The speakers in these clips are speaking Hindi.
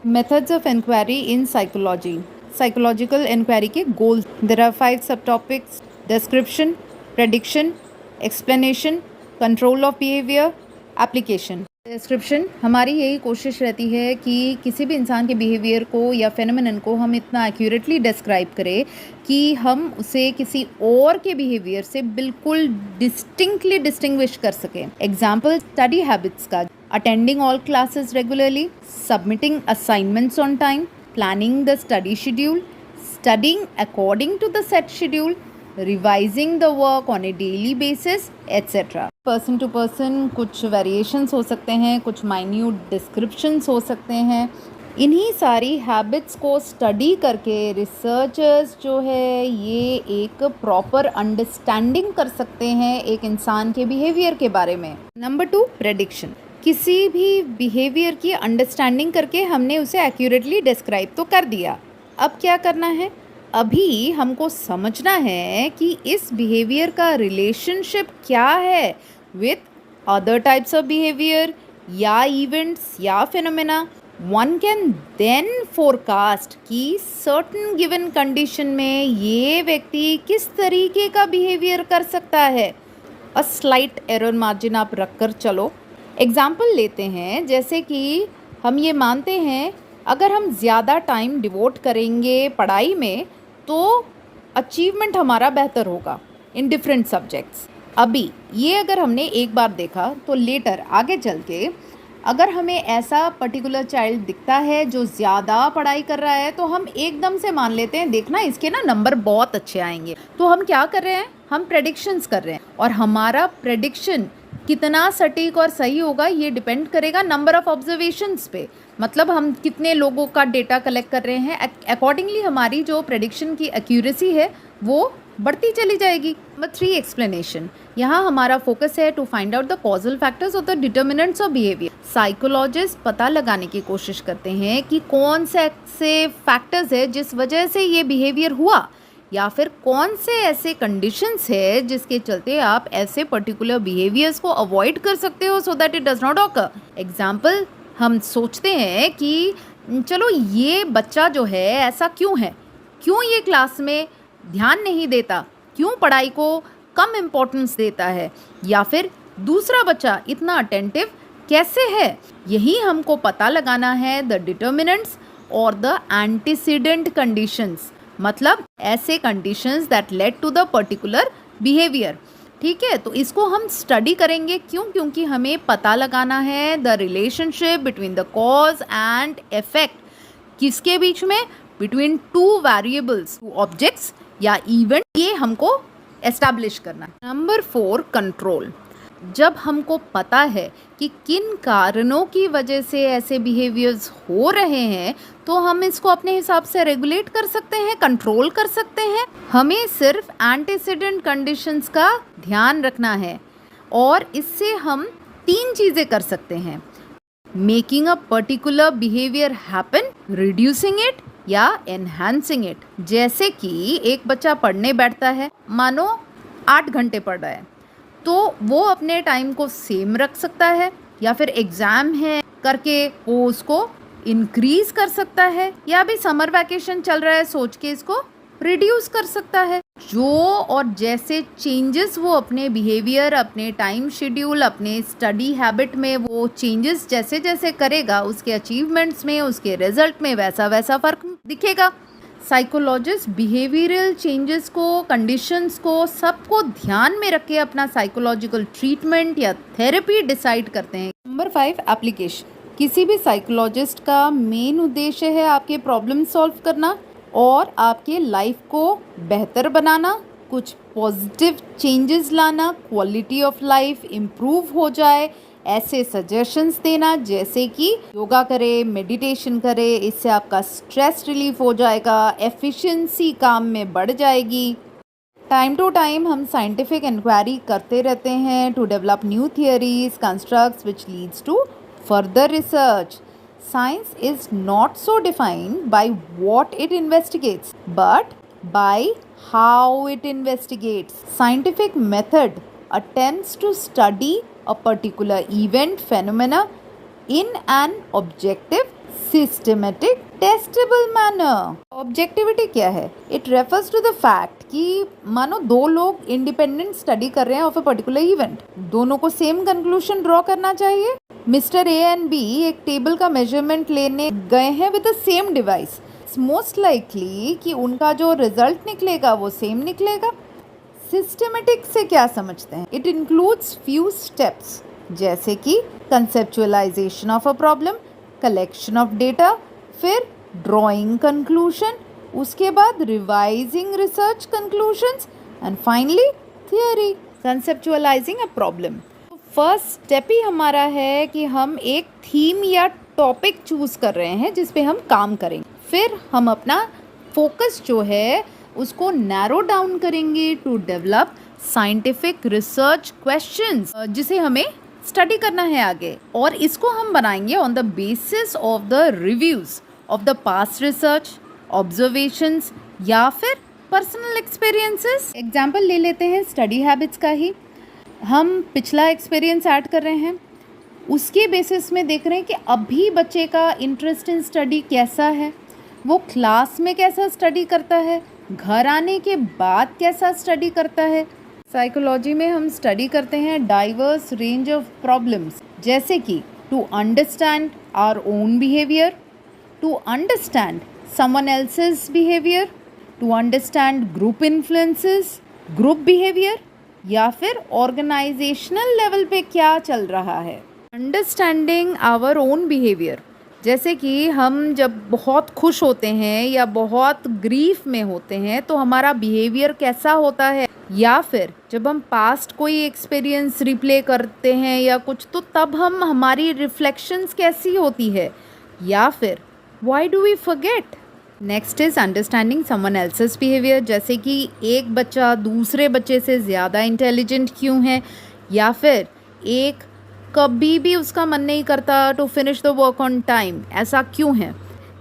Methods of inquiry in psychology. Psychological inquiry के goals. There are 5 subtopics: description, prediction, explanation, control of behavior, application. Description, हमारी यही कोशिश रहती है कि किसी भी इंसान के बिहेवियर को या फेनोमेनन को हम इतना एक्यूरेटली डिस्क्राइब करें कि हम उसे किसी और के बिहेवियर से बिल्कुल डिस्टिंक्टली डिस्टिंग्विश कर सकें. एग्जाम्पल स्टडी हैबिट्स का: attending all classes regularly, submitting assignments on time, planning the study schedule, studying according to the set schedule, revising the work on a daily basis, etc. Person to person कुछ वेरिएशंस हो सकते हैं, कुछ माइन्यूट डिस्क्रिप्शंस हो सकते हैं. इन्हीं सारी हैबिट्स को स्टडी करके रिसर्चर्स जो है ये एक प्रॉपर अंडरस्टैंडिंग कर सकते हैं एक इंसान के बिहेवियर के बारे में. Number 2, prediction. किसी भी बिहेवियर की अंडरस्टैंडिंग करके हमने उसे एक्यूरेटली डिस्क्राइब तो कर दिया. अब क्या करना है? अभी हमको समझना है कि इस बिहेवियर का रिलेशनशिप क्या है with other types of behaviour या इवेंट्स या phenomena. One can then forecast कि सर्टन गिवन कंडीशन में ये व्यक्ति किस तरीके का बिहेवियर कर सकता है. अ स्लाइट एरर मार्जिन आप रख कर चलो. एग्जाम्पल लेते हैं, जैसे कि हम ये मानते हैं अगर हम ज़्यादा टाइम डिवोट करेंगे पढ़ाई में तो अचीवमेंट हमारा बेहतर होगा इन डिफरेंट सब्जेक्ट्स. अभी ये अगर हमने एक बार देखा तो लेटर आगे चल के अगर हमें ऐसा पर्टिकुलर चाइल्ड दिखता है जो ज़्यादा पढ़ाई कर रहा है तो हम एकदम से मान लेते हैं देखना इसके ना नंबर बहुत अच्छे आएंगे. तो हम क्या कर रहे हैं? हम प्रेडिक्शंस कर रहे हैं. और हमारा प्रेडिक्शन कितना सटीक और सही होगा ये डिपेंड करेगा नंबर ऑफ ऑब्जर्वेशंस पे. मतलब हम कितने लोगों का डेटा कलेक्ट कर रहे हैं, अकॉर्डिंगली हमारी जो प्रेडिक्शन की एक्यूरेसी है वो बढ़ती चली जाएगी. Number 3, explanation. यहाँ हमारा फोकस है to find out the causal factors और the determinants of behaviour. Psychologist पता लगाने की कोशिश करते हैं कि कौन से ऐसे फैक्टर्स है जिस वजह से ये बिहेवियर हुआ, या फिर कौन से ऐसे कंडीशंस है जिसके चलते आप ऐसे पर्टिकुलर बिहेवियर्स को अवॉइड कर सकते हो so that it does not occur. Example, हम सोचते हैं कि चलो ये बच्चा जो है ऐसा क्यों है, क्यों ये क्लास में ध्यान नहीं देता, क्यों पढ़ाई को कम इम्पोर्टेंस देता है, या फिर दूसरा बच्चा इतना अटेंटिव कैसे है. यही हमको पता लगाना है द डिटर्मिनेंट्स और द एंटीसीडेंट कंडीशंस, मतलब ऐसे conditions that led to the particular behaviour. ठीक है, तो इसको हम स्टडी करेंगे. क्यों? क्योंकि हमें पता लगाना है the relationship between the cause and effect. किसके बीच में? बिटवीन 2 वेरिएबल्स, 2 ऑब्जेक्ट्स या इवेंट. ये हमको एस्टैब्लिश करना है. Number 4, control. जब हमको पता है कि किन कारणों की वजह से ऐसे बिहेवियर्स हो रहे हैं तो हम इसको अपने हिसाब से रेगुलेट कर सकते हैं, कंट्रोल कर सकते हैं. हमें सिर्फ एंटीसीडेंट कंडीशंस का ध्यान रखना है और इससे हम 3 चीज़ें कर सकते हैं: making a particular behaviour happen, reducing it या एनहांसिंग इट. जैसे कि एक बच्चा पढ़ने बैठता है, मानो 8 घंटे पढ़ रहा है, तो वो अपने टाइम को सेम रख सकता है, या फिर एग्ज़ाम है करके वो उसको इंक्रीज़ कर सकता है, या अभी समर वैकेशन चल रहा है सोच के इसको रिड्यूस कर सकता है. जो और जैसे चेंजेस वो अपने बिहेवियर, अपने टाइम शेड्यूल, अपने स्टडी हैबिट में वो चेंजेस जैसे जैसे करेगा उसके अचीवमेंट्स में, उसके रिजल्ट में वैसा वैसा फ़र्क दिखेगा. साइकोलॉजिस्ट बिहेवियरल चेंजेस को, कंडीशंस को, सबको ध्यान में रख के अपना साइकोलॉजिकल ट्रीटमेंट या थेरेपी डिसाइड करते हैं. Number 5, application. किसी भी साइकोलॉजिस्ट का मेन उद्देश्य है आपके प्रॉब्लम सॉल्व करना और आपके लाइफ को बेहतर बनाना, कुछ पॉजिटिव चेंजेस लाना, क्वालिटी ऑफ लाइफ इम्प्रूव हो जाए, ऐसे सजेशंस देना जैसे कि योगा करे, मेडिटेशन करे, इससे आपका स्ट्रेस रिलीफ हो जाएगा, एफिशिएंसी काम में बढ़ जाएगी. टाइम टू टाइम हम साइंटिफिक इंक्वायरी करते रहते हैं to develop new theories, constructs which leads to further research. Science is not so defined by what it investigates, but by how it investigates. Scientific method attempts to study a particular event, phenomena in an objective, systematic testable manner. Objectivity क्या है? It refers to the fact कि मानो दो लोग इंडिपेंडेंट स्टडी कर रहे हैं ऑफ अ पर्टिकुलर इवेंट, दोनों को सेम कंक्लूजन ड्रॉ करना चाहिए। मिस्टर ए एंड बी एक टेबल का मेजरमेंट लेने गए हैं with the same device, it's most likely कि उनका जो रिजल्ट निकलेगा वो सेम निकलेगा। सिस्टमेटिक से क्या समझते हैं? इट इंक्लूड्स फ्यू स्टेप्स, जैसे कि conceptualisation of a problem, collection of data, फिर ड्राइंग कंक्लूजन, उसके बाद revising research conclusions and finally theory. Conceptualising a problem, first step ही हमारा है कि हम एक थीम या टॉपिक चूज कर रहे हैं जिस पे हम काम करेंगे। फिर हम अपना फोकस जो है उसको नैरो डाउन करेंगे to develop scientific research questions जिसे हमें स्टडी करना है आगे, और इसको हम बनाएंगे on the basis of the reviews of the past research, observations या फिर पर्सनल एक्सपीरियंसेस। एग्जाम्पल ले लेते हैं स्टडी हैबिट्स का ही। हम पिछला एक्सपीरियंस ऐड कर रहे हैं, उसके बेसिस में देख रहे हैं कि अभी बच्चे का इंटरेस्ट इन स्टडी कैसा है, वो क्लास में कैसा स्टडी करता है, घर आने के बाद कैसा स्टडी करता है। साइकोलॉजी में हम स्टडी करते हैं डाइवर्स रेंज ऑफ प्रॉब्लम्स, जैसे कि to understand our own behaviour, to understand someone else's behaviour, to understand group influences, group behaviour, या फिर ऑर्गेनाइजेशनल लेवल पे क्या चल रहा है। अंडरस्टैंडिंग आवर ओन बिहेवियर, जैसे कि हम जब बहुत खुश होते हैं या बहुत ग्रीफ में होते हैं तो हमारा बिहेवियर कैसा होता है, या फिर जब हम पास्ट कोई एक्सपीरियंस रिप्ले करते हैं या कुछ, तो तब हमारी रिफ्लेक्शंस कैसी होती है, या फिर why do we forget. Next is understanding someone else's behaviour, जैसे कि एक बच्चा दूसरे बच्चे से ज़्यादा इंटेलिजेंट क्यों है, या फिर एक कभी भी उसका मन नहीं करता to finish the work on time, ऐसा क्यों है।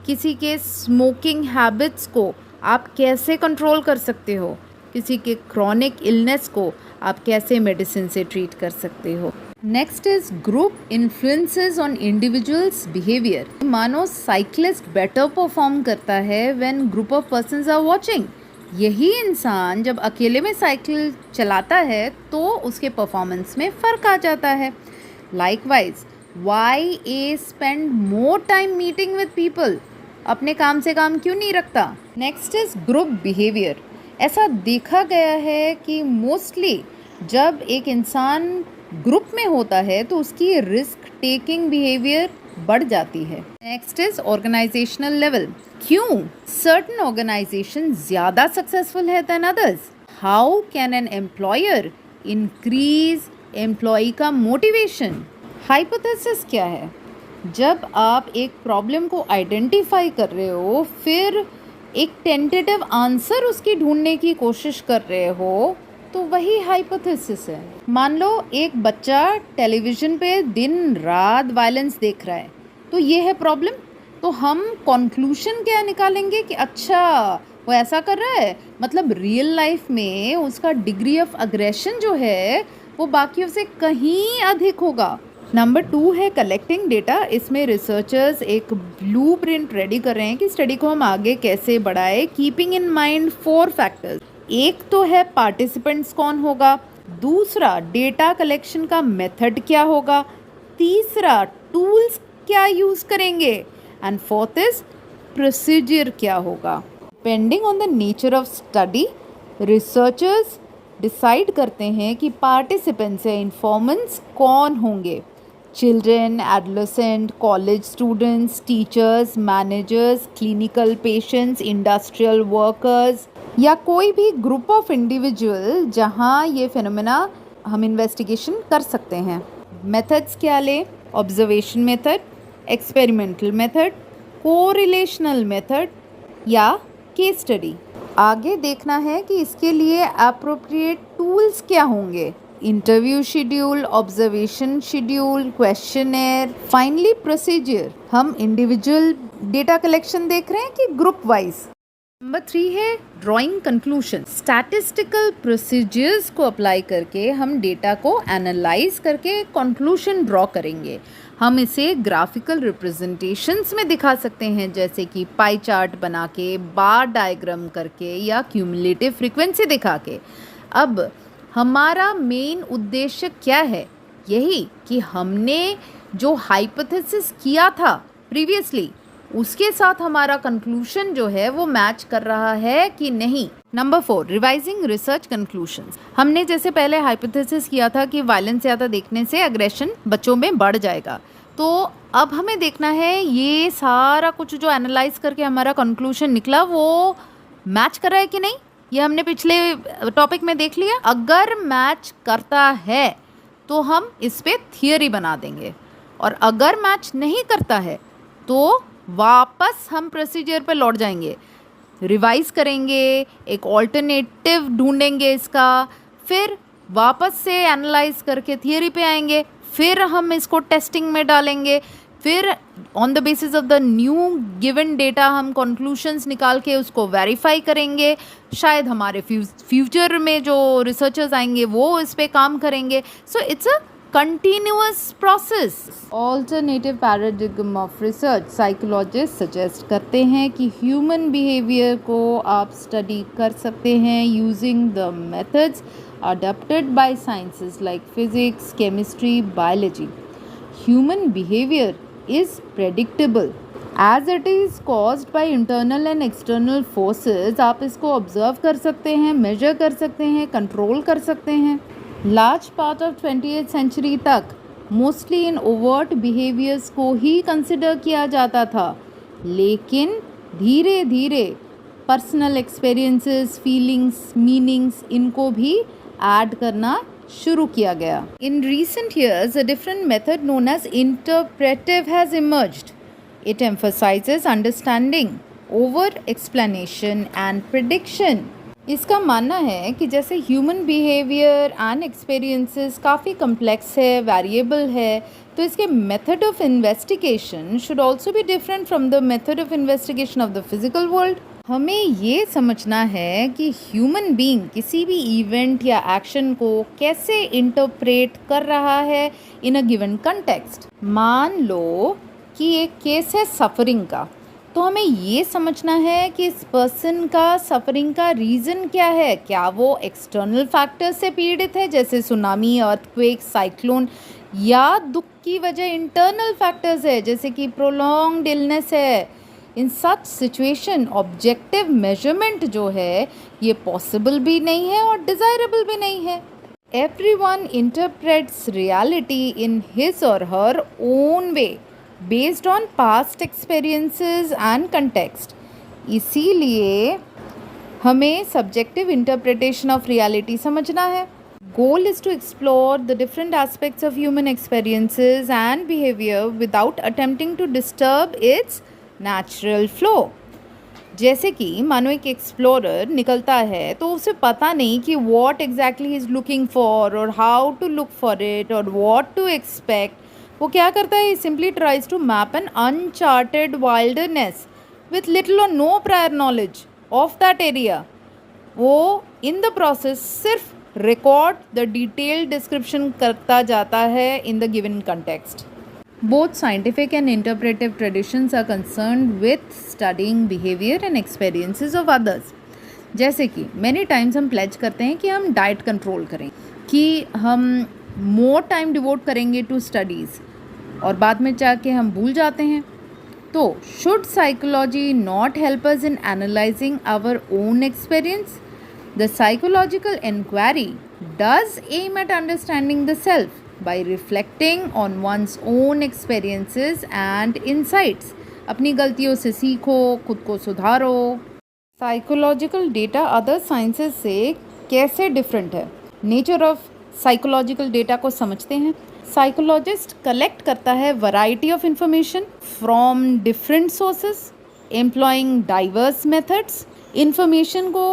किसी के स्मोकिंग हैबिट्स को आप कैसे कंट्रोल कर सकते हो, किसी के क्रॉनिक इलनेस को आप कैसे मेडिसिन से ट्रीट कर सकते हो। Next is group influences on individuals behaviour. मानो साइक्लिस्ट बेटर परफॉर्म करता है when group of persons are watching. यही इंसान जब अकेले में साइकिल चलाता है तो उसके परफॉर्मेंस में फ़र्क आ जाता है। Likewise, why A spend more time meeting with people? अपने काम से काम क्यों नहीं रखता। Next is group behaviour. ऐसा देखा गया है कि मोस्टली जब एक इंसान ग्रुप में होता है तो उसकी रिस्क टेकिंग बिहेवियर बढ़ जाती है। Next is organisational level. क्यों सर्टन ऑर्गेनाइजेशन ज़्यादा सक्सेसफुल है than others? How can an employer increase employee का मोटिवेशन? हाइपोथेसिस क्या है? जब आप एक प्रॉब्लम को आइडेंटिफाई कर रहे हो, फिर एक टेंटेटिव आंसर उसकी ढूंढने की कोशिश कर रहे हो, तो वही हाइपोथेसिस है। मान लो एक बच्चा टेलीविज़न पे दिन रात वायलेंस देख रहा है, तो ये है प्रॉब्लम। तो हम कंक्लूजन क्या निकालेंगे कि अच्छा वो ऐसा कर रहा है, मतलब रियल लाइफ में उसका डिग्री ऑफ अग्रेशन जो है वो बाकियों से कहीं अधिक होगा। नंबर 2 है कलेक्टिंग डेटा। इसमें रिसर्चर्स एक ब्लूप्रिंट रेडी कर रहे हैं कि स्टडी को हम आगे कैसे बढ़ाएं, कीपिंग इन माइंड 4 फैक्टर्स। एक तो है पार्टिसिपेंट्स कौन होगा, दूसरा डेटा कलेक्शन का मेथड क्या होगा, तीसरा टूल्स क्या यूज़ करेंगे, एंड फोर्थ इज प्रोसीजर क्या होगा। Depending on the nature of study, researchers decide करते हैं कि पार्टिसिपेंट्स या इन्फॉर्मेंट्स कौन होंगे। Children, adolescent, college students, teachers, managers, clinical patients, industrial workers, या कोई भी ग्रुप ऑफ इंडिविजुअल जहां ये फिनोमेना हम इन्वेस्टिगेशन कर सकते हैं। मेथड्स क्या ले? Observation method, experimental method, correlational method या केस स्टडी। आगे देखना है कि इसके लिए एप्रोप्रिएट टूल्स क्या होंगे। Interview schedule, observation schedule, questionnaire, finally procedure. हम इंडिविजुअल डेटा कलेक्शन देख रहे हैं कि ग्रुप वाइज। नंबर 3 है ड्राइंग कंक्लूजन। स्टैटिस्टिकल प्रोसीजर्स को अप्लाई करके हम डेटा को एनालाइज करके कंक्लूजन ड्रॉ करेंगे। हम इसे ग्राफिकल रिप्रेजेंटेशंस में दिखा सकते हैं, जैसे कि पाई चार्ट बना के, बार डायग्राम करके या क्यूमुलेटिव फ्रीक्वेंसी दिखा के। अब हमारा मेन उद्देश्य क्या है? यही कि हमने जो हाइपोथेसिस किया था प्रीवियसली, उसके साथ हमारा कंक्लूशन जो है वो मैच कर रहा है कि नहीं। Number 4, revising research conclusions. हमने जैसे पहले हाइपोथेसिस किया था कि वायलेंस ज़्यादा देखने से एग्रेशन बच्चों में बढ़ जाएगा, तो अब हमें देखना है ये सारा कुछ जो एनालाइज करके हमारा कंक्लूशन निकला वो मैच कर रहा है कि नहीं। ये हमने पिछले टॉपिक में देख लिया। अगर मैच करता है तो हम इस पे थियरी बना देंगे, और अगर मैच नहीं करता है तो वापस हम प्रोसीजर पे लौट जाएंगे, रिवाइज करेंगे, एक ऑल्टरनेटिव ढूंढेंगे इसका, फिर वापस से एनालाइज करके थियरी पे आएंगे, फिर हम इसको टेस्टिंग में डालेंगे, फिर on the basis of the new given data हम कंक्लूशंस निकाल के उसको वेरीफाई करेंगे। शायद हमारे फ्यूचर में जो रिसर्चर्स आएंगे वो इस पे काम करेंगे। So it's a continuous process. Alternative paradigm of research. Psychologist suggest करते हैं कि ह्यूमन बिहेवियर को आप स्टडी कर सकते हैं using the methods adopted by sciences like physics, chemistry, biology. Human behavior is predictable as it is caused by internal and external forces. आप इसको ऑब्जर्व कर सकते हैं, मेजर कर सकते हैं, कंट्रोल कर सकते हैं। Large part of 20th century तक मोस्टली इन ओवर्ट बिहेवियर्स को ही कंसिडर किया जाता था, लेकिन धीरे धीरे पर्सनल एक्सपीरियंसेस, फीलिंग्स, मीनिंग्स, इनको भी ऐड करना शुरू किया गया। In recent years a different method known as interpretive has emerged. It emphasises understanding over explanation and prediction. इसका मानना है कि जैसे ह्यूमन बिहेवियर एंड एक्सपीरियंसेस काफ़ी कम्प्लेक्स है, वेरिएबल है, तो इसके method of investigation should also be different from the method of investigation of the physical world. हमें ये समझना है कि ह्यूमन बीइंग किसी भी इवेंट या एक्शन को कैसे इंटरप्रेट कर रहा है इन अ गिवन कंटेक्स्ट. मान लो कि एक केस है सफरिंग का, तो हमें ये समझना है कि इस पर्सन का सफरिंग का रीज़न क्या है. क्या वो एक्सटर्नल फैक्टर्स से पीड़ित है जैसे सुनामी, अर्थक्वेक, साइक्लोन, या दुख की वजह इंटरनल फैक्टर्स है जैसे कि प्रोलॉन्ग्ड इलनेस है. इन सच सिचुएशन ऑब्जेक्टिव मेजरमेंट जो है ये पॉसिबल भी नहीं है और डिज़ायरेबल भी नहीं है. Everyone interprets reality in his और her own way based on past experiences and context. इसीलिए हमें subjective interpretation of reality समझना है. Goal is to explore the different aspects of human experiences and behavior without attempting to disturb its natural flow. जैसे कि मानो एक एक्सप्लोरर निकलता है तो उसे पता नहीं कि what exactly he is looking for or how to look for it or what to expect. वो क्या करता है? Simply tries to map an uncharted wilderness with little और no prior knowledge of that area. वो इन द प्रोसेस सिर्फ रिकॉर्ड द डिटेल्ड डिस्क्रिप्शन करता जाता है in the given context. Both scientific and interpretive traditions are concerned with studying behaviour and experiences of others. जैसे कि मैनी टाइम्स हम प्लेज करते हैं कि हम डाइट कंट्रोल करें, कि हम मोर टाइम डिवोट करेंगे टू स्टडीज़, और बाद में जाके हम भूल जाते हैं. तो should psychology not help us in analysing our own experience? The psychological inquiry does aim at understanding the self by reflecting on one's own experiences and insights. अपनी गलतियों से सीखो, खुद को सुधारो. साइकोलॉजिकल डेटा अदर साइंसेस से कैसे डिफरेंट है? नेचर ऑफ साइकोलॉजिकल डेटा को समझते हैं. साइकोलॉजिस्ट कलेक्ट करता है variety of information from different sources employing diverse methods. Information को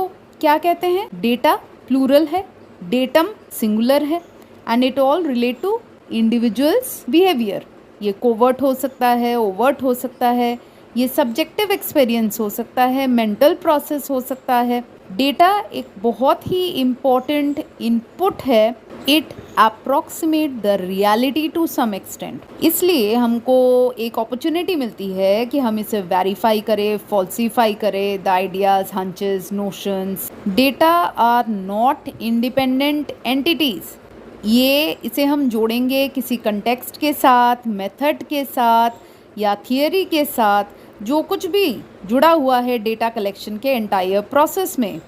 क्या कहते हैं? डेटा प्लूरल है, डेटम सिंगुलर है, and it all relate to individuals behaviour. ये कोवर्ट हो सकता है, ओवर्ट हो सकता है, ये सब्जेक्टिव एक्सपीरियंस हो सकता है, मेंटल प्रोसेस हो सकता है. डेटा एक बहुत ही इम्पॉर्टेंट इनपुट है it approximate the reality to some extent. इसलिए हमको एक अपॉर्चुनिटी मिलती है कि हम इसे वेरीफाई करें, फॉल्सीफाई करें the ideas, hunches, notions. Data are not independent entities. ये इसे हम जोड़ेंगे किसी कंटेक्स्ट के साथ, मेथड के साथ या थियरी के साथ, जो कुछ भी जुड़ा हुआ है डेटा कलेक्शन के एंटायर प्रोसेस में।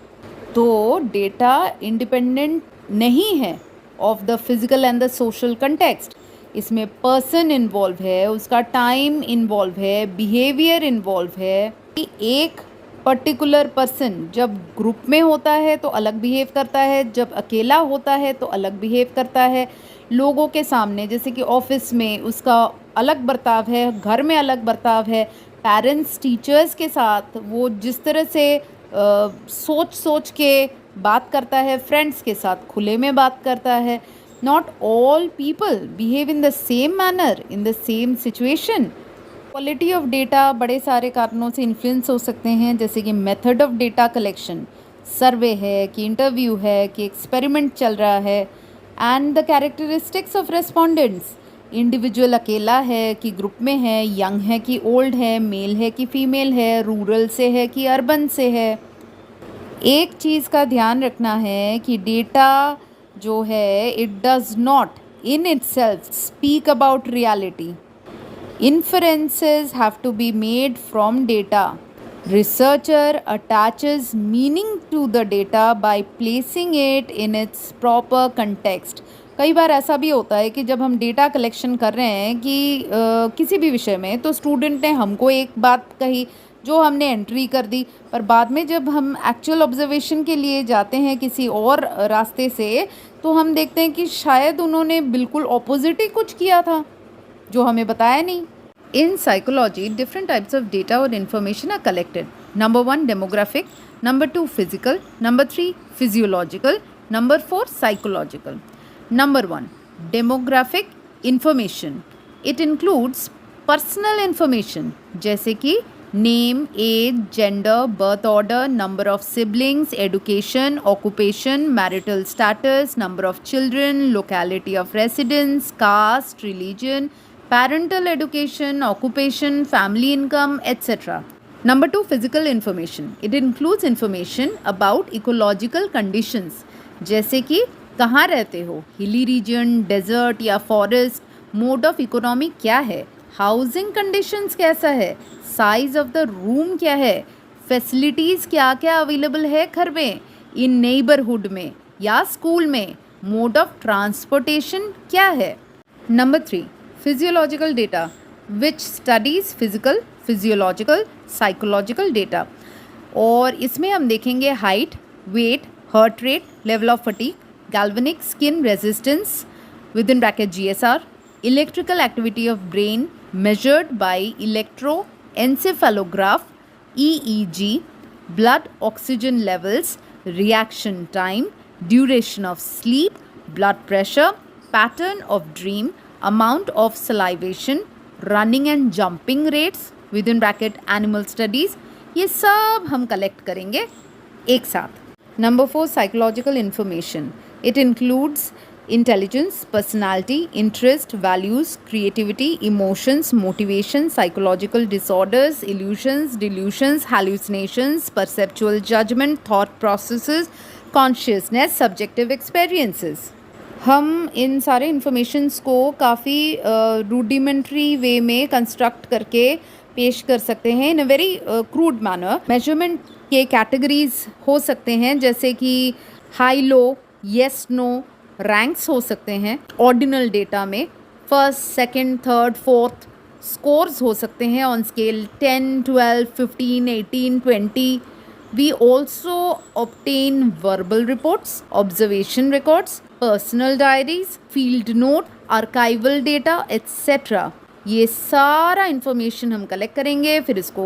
तो डेटा इंडिपेंडेंट नहीं है of the physical and the social context. इसमें पर्सन इन्वॉल्व है, उसका टाइम इन्वॉल्व है, बिहेवियर इन्वॉल्व है। कि एक पर्टिकुलर पर्सन जब ग्रुप में होता है तो अलग बिहेव करता है, जब अकेला होता है तो अलग बिहेव करता है। लोगों के सामने जैसे कि ऑफिस में उसका अलग बर्ताव है, घर में अलग बर्ताव है। पेरेंट्स टीचर्स के साथ वो जिस तरह से सोच सोच के बात करता है, फ्रेंड्स के साथ खुले में बात करता है। Not all people behave in the same manner in the same situation. Quality of data बड़े सारे कारणों से इन्फ्लुएंस हो सकते हैं, जैसे कि मेथड ऑफ डेटा कलेक्शन, सर्वे है कि इंटरव्यू है कि एक्सपेरिमेंट चल रहा है। And the characteristics of respondents, individual अकेला है कि ग्रुप में है, यंग है कि ओल्ड है, मेल है कि फीमेल है, रूरल से है कि अर्बन से है। एक चीज़ का ध्यान रखना है कि डेटा जो है it does not in itself speak about reality. Inferences have to be made from data. Researcher attaches meaning to the data by placing it in its proper context. कई बार ऐसा भी होता है कि जब हम डेटा कलेक्शन कर रहे हैं कि किसी भी विषय में, तो स्टूडेंट ने हमको एक बात कही जो हमने एंट्री कर दी, पर बाद में जब हम एक्चुअल ऑब्जर्वेशन के लिए जाते हैं किसी और रास्ते से, तो हम देखते हैं कि शायद उन्होंने बिल्कुल ऑपोजिट ही कुछ किया था जो हमें बताया नहीं। In psychology, different types of data or information are collected. Number 1, demographic. Number 2, physical. Number 3, physiological. Number 4, psychological. Number 1, demographic information. It includes personal information जैसे कि name, age, gender, birth order, number of siblings, education, occupation, marital status, number of children, locality of residence, caste, religion, parental education, occupation, family income, etc. Number 2, physical information. It includes information about ecological conditions जैसे कि कहाँ रहते हो, हिली रीजन, डेजर्ट या फॉरेस्ट, मोड ऑफ इकोनॉमी क्या है, हाउसिंग कंडीशंस कैसा है, साइज ऑफ द रूम क्या है, फैसिलिटीज़ क्या क्या अवेलेबल है घर में, इन नेबरहुड में या स्कूल में, मोड ऑफ ट्रांसपोर्टेशन क्या है। Number 3, physiological data, which studies physical, physiological, psychological data. और इसमें हम देखेंगे height, weight, heart rate, level of fatigue, galvanic skin resistance within bracket GSR, electrical activity of brain measured by electroencephalograph, EEG, blood oxygen levels, reaction time, duration of sleep, blood pressure, pattern of dream, amount of salivation, running and jumping rates within bracket animal studies। ये सब हम कलेक्ट करेंगे एक साथ। Number 4, psychological information. It includes intelligence, personality, interest, values, creativity, emotions, motivation, psychological disorders, illusions, delusions, hallucinations, perceptual judgment, thought processes, consciousness, subjective experiences. हम इन सारे इन्फॉर्मेशंस को काफ़ी रूडिमेंट्री वे में कंस्ट्रक्ट करके पेश कर सकते हैं in a very crude manner. Measurement के कैटेगरीज हो सकते हैं जैसे कि high low, yes no, ranks हो सकते हैं। ऑर्डिनल डेटा में first, second, third, fourth scores हो सकते हैं on scale 10, 12, 15, 18, 20। We also obtain verbal reports, observation records, personal diaries, field note, archival data, etc. ये सारा इंफॉर्मेशन हम कलेक्ट करेंगे, फिर इसको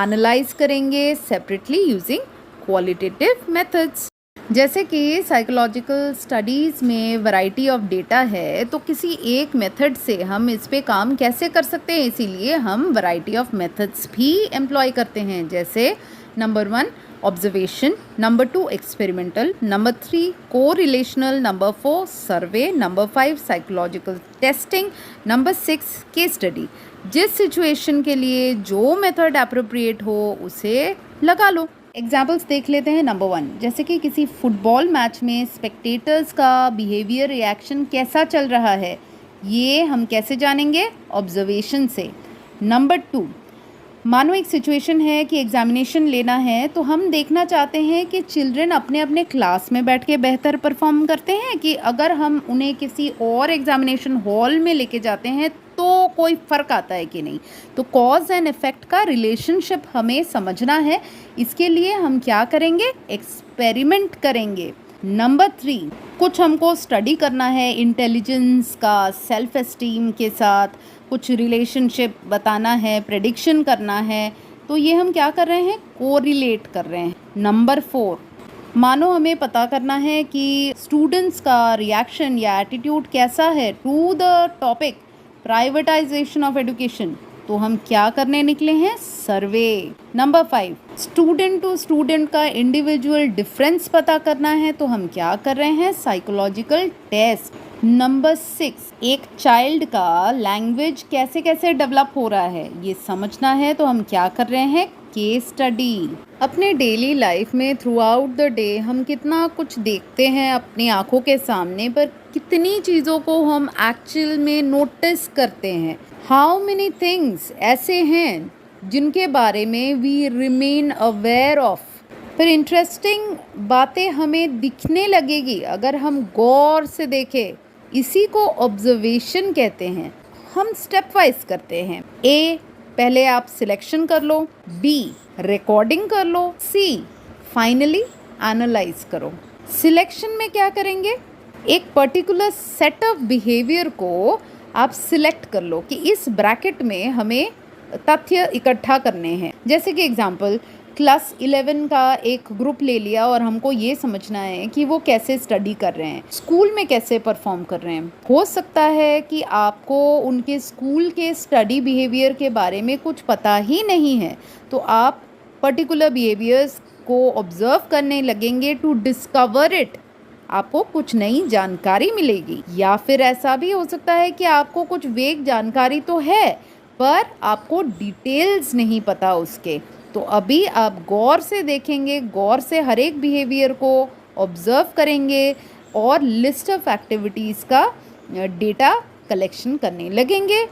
एनालाइज करेंगे सेपरेटली यूजिंग क्वालिटेटिव मेथड्स। जैसे कि साइकोलॉजिकल स्टडीज़ में वैरायटी ऑफ डेटा है, तो किसी एक मेथड से हम इस पे काम कैसे कर सकते हैं, इसीलिए हम वैरायटी ऑफ मेथड्स भी एम्प्लॉय करते हैं। जैसे number 1, observation, number 2 experimental, number 3 correlational, number 4 survey, number 5 psychological testing, number 6 case study। जिस सिचुएशन के लिए जो मेथड अप्रोप्रिएट हो उसे लगा लो। एग्जाम्पल्स देख लेते हैं। नंबर 1, जैसे कि किसी फुटबॉल मैच में स्पेक्टेटर्स का बिहेवियर रिएक्शन कैसा चल रहा है, ये हम कैसे जानेंगे? ऑब्जर्वेशन से। नंबर 2, मानो एक सिचुएशन है कि एग्जामिनेशन लेना है, तो हम देखना चाहते हैं कि चिल्ड्रन अपने अपने क्लास में बैठ के बेहतर परफॉर्म करते हैं कि अगर हम उन्हें किसी और एग्जामिनेशन हॉल में लेके जाते हैं तो कोई फ़र्क आता है कि नहीं। तो कॉज एंड इफ़ेक्ट का रिलेशनशिप हमें समझना है। इसके लिए हम क्या करेंगे? एक्सपेरिमेंट करेंगे। नंबर 3, कुछ हमको स्टडी करना है इंटेलिजेंस का, सेल्फ एस्टीम के साथ कुछ रिलेशनशिप बताना है, प्रेडिक्शन करना है, तो ये हम क्या कर रहे हैं? कोरिलेट कर रहे हैं। नंबर 4, मानो हमें पता करना है कि स्टूडेंट्स का रिएक्शन या एटीट्यूड कैसा है to the topic privatisation of education, तो हम क्या करने निकले हैं? Survey. Number 5, student to student का इंडिविजुअल डिफरेंस पता करना है, तो हम क्या कर रहे हैं? Psychological test. नंबर 6, एक चाइल्ड का लैंग्वेज कैसे कैसे डेवलप हो रहा है ये समझना है, तो हम क्या कर रहे हैं? Case study. अपने डेली लाइफ में थ्रू आउट द डे हम कितना कुछ देखते हैं अपनी आंखों के सामने, पर कितनी चीज़ों को हम एक्चुअल में नोटिस करते हैं। हाउ मेनी थिंग्स ऐसे हैं जिनके बारे में वी रिमेन अवेयर ऑफ, पर इंटरेस्टिंग बातें हमें दिखने लगेगी अगर हम गौर से देखें। इसी को ऑब्जर्वेशन कहते हैं। हम स्टेप वाइज करते हैं। ए, पहले आप सिलेक्शन कर लो, बी, रिकॉर्डिंग कर लो, सी, फाइनली एनालाइज करो। सिलेक्शन में क्या करेंगे? एक पर्टिकुलर सेट ऑफ बिहेवियर को आप सिलेक्ट कर लो कि इस ब्रैकेट में हमें तथ्य इकट्ठा करने हैं। जैसे कि एग्जांपल, क्लास 11 का एक ग्रुप ले लिया और हमको ये समझना है कि वो कैसे स्टडी कर रहे हैं, स्कूल में कैसे परफॉर्म कर रहे हैं। हो सकता है कि आपको उनके स्कूल के स्टडी बिहेवियर के बारे में कुछ पता ही नहीं है, तो आप पर्टिकुलर बिहेवियर्स को ऑब्जर्व करने लगेंगे टू डिस्कवर इट। आपको कुछ नई जानकारी मिलेगी। या फिर ऐसा भी हो सकता है कि आपको कुछ वेग जानकारी तो है पर आपको डिटेल्स नहीं पता उसके, तो अभी आप गौर से देखेंगे, गौर से हर एक बिहेवियर को ऑब्जर्व करेंगे और लिस्ट ऑफ एक्टिविटीज़ का डेटा कलेक्शन करने लगेंगे।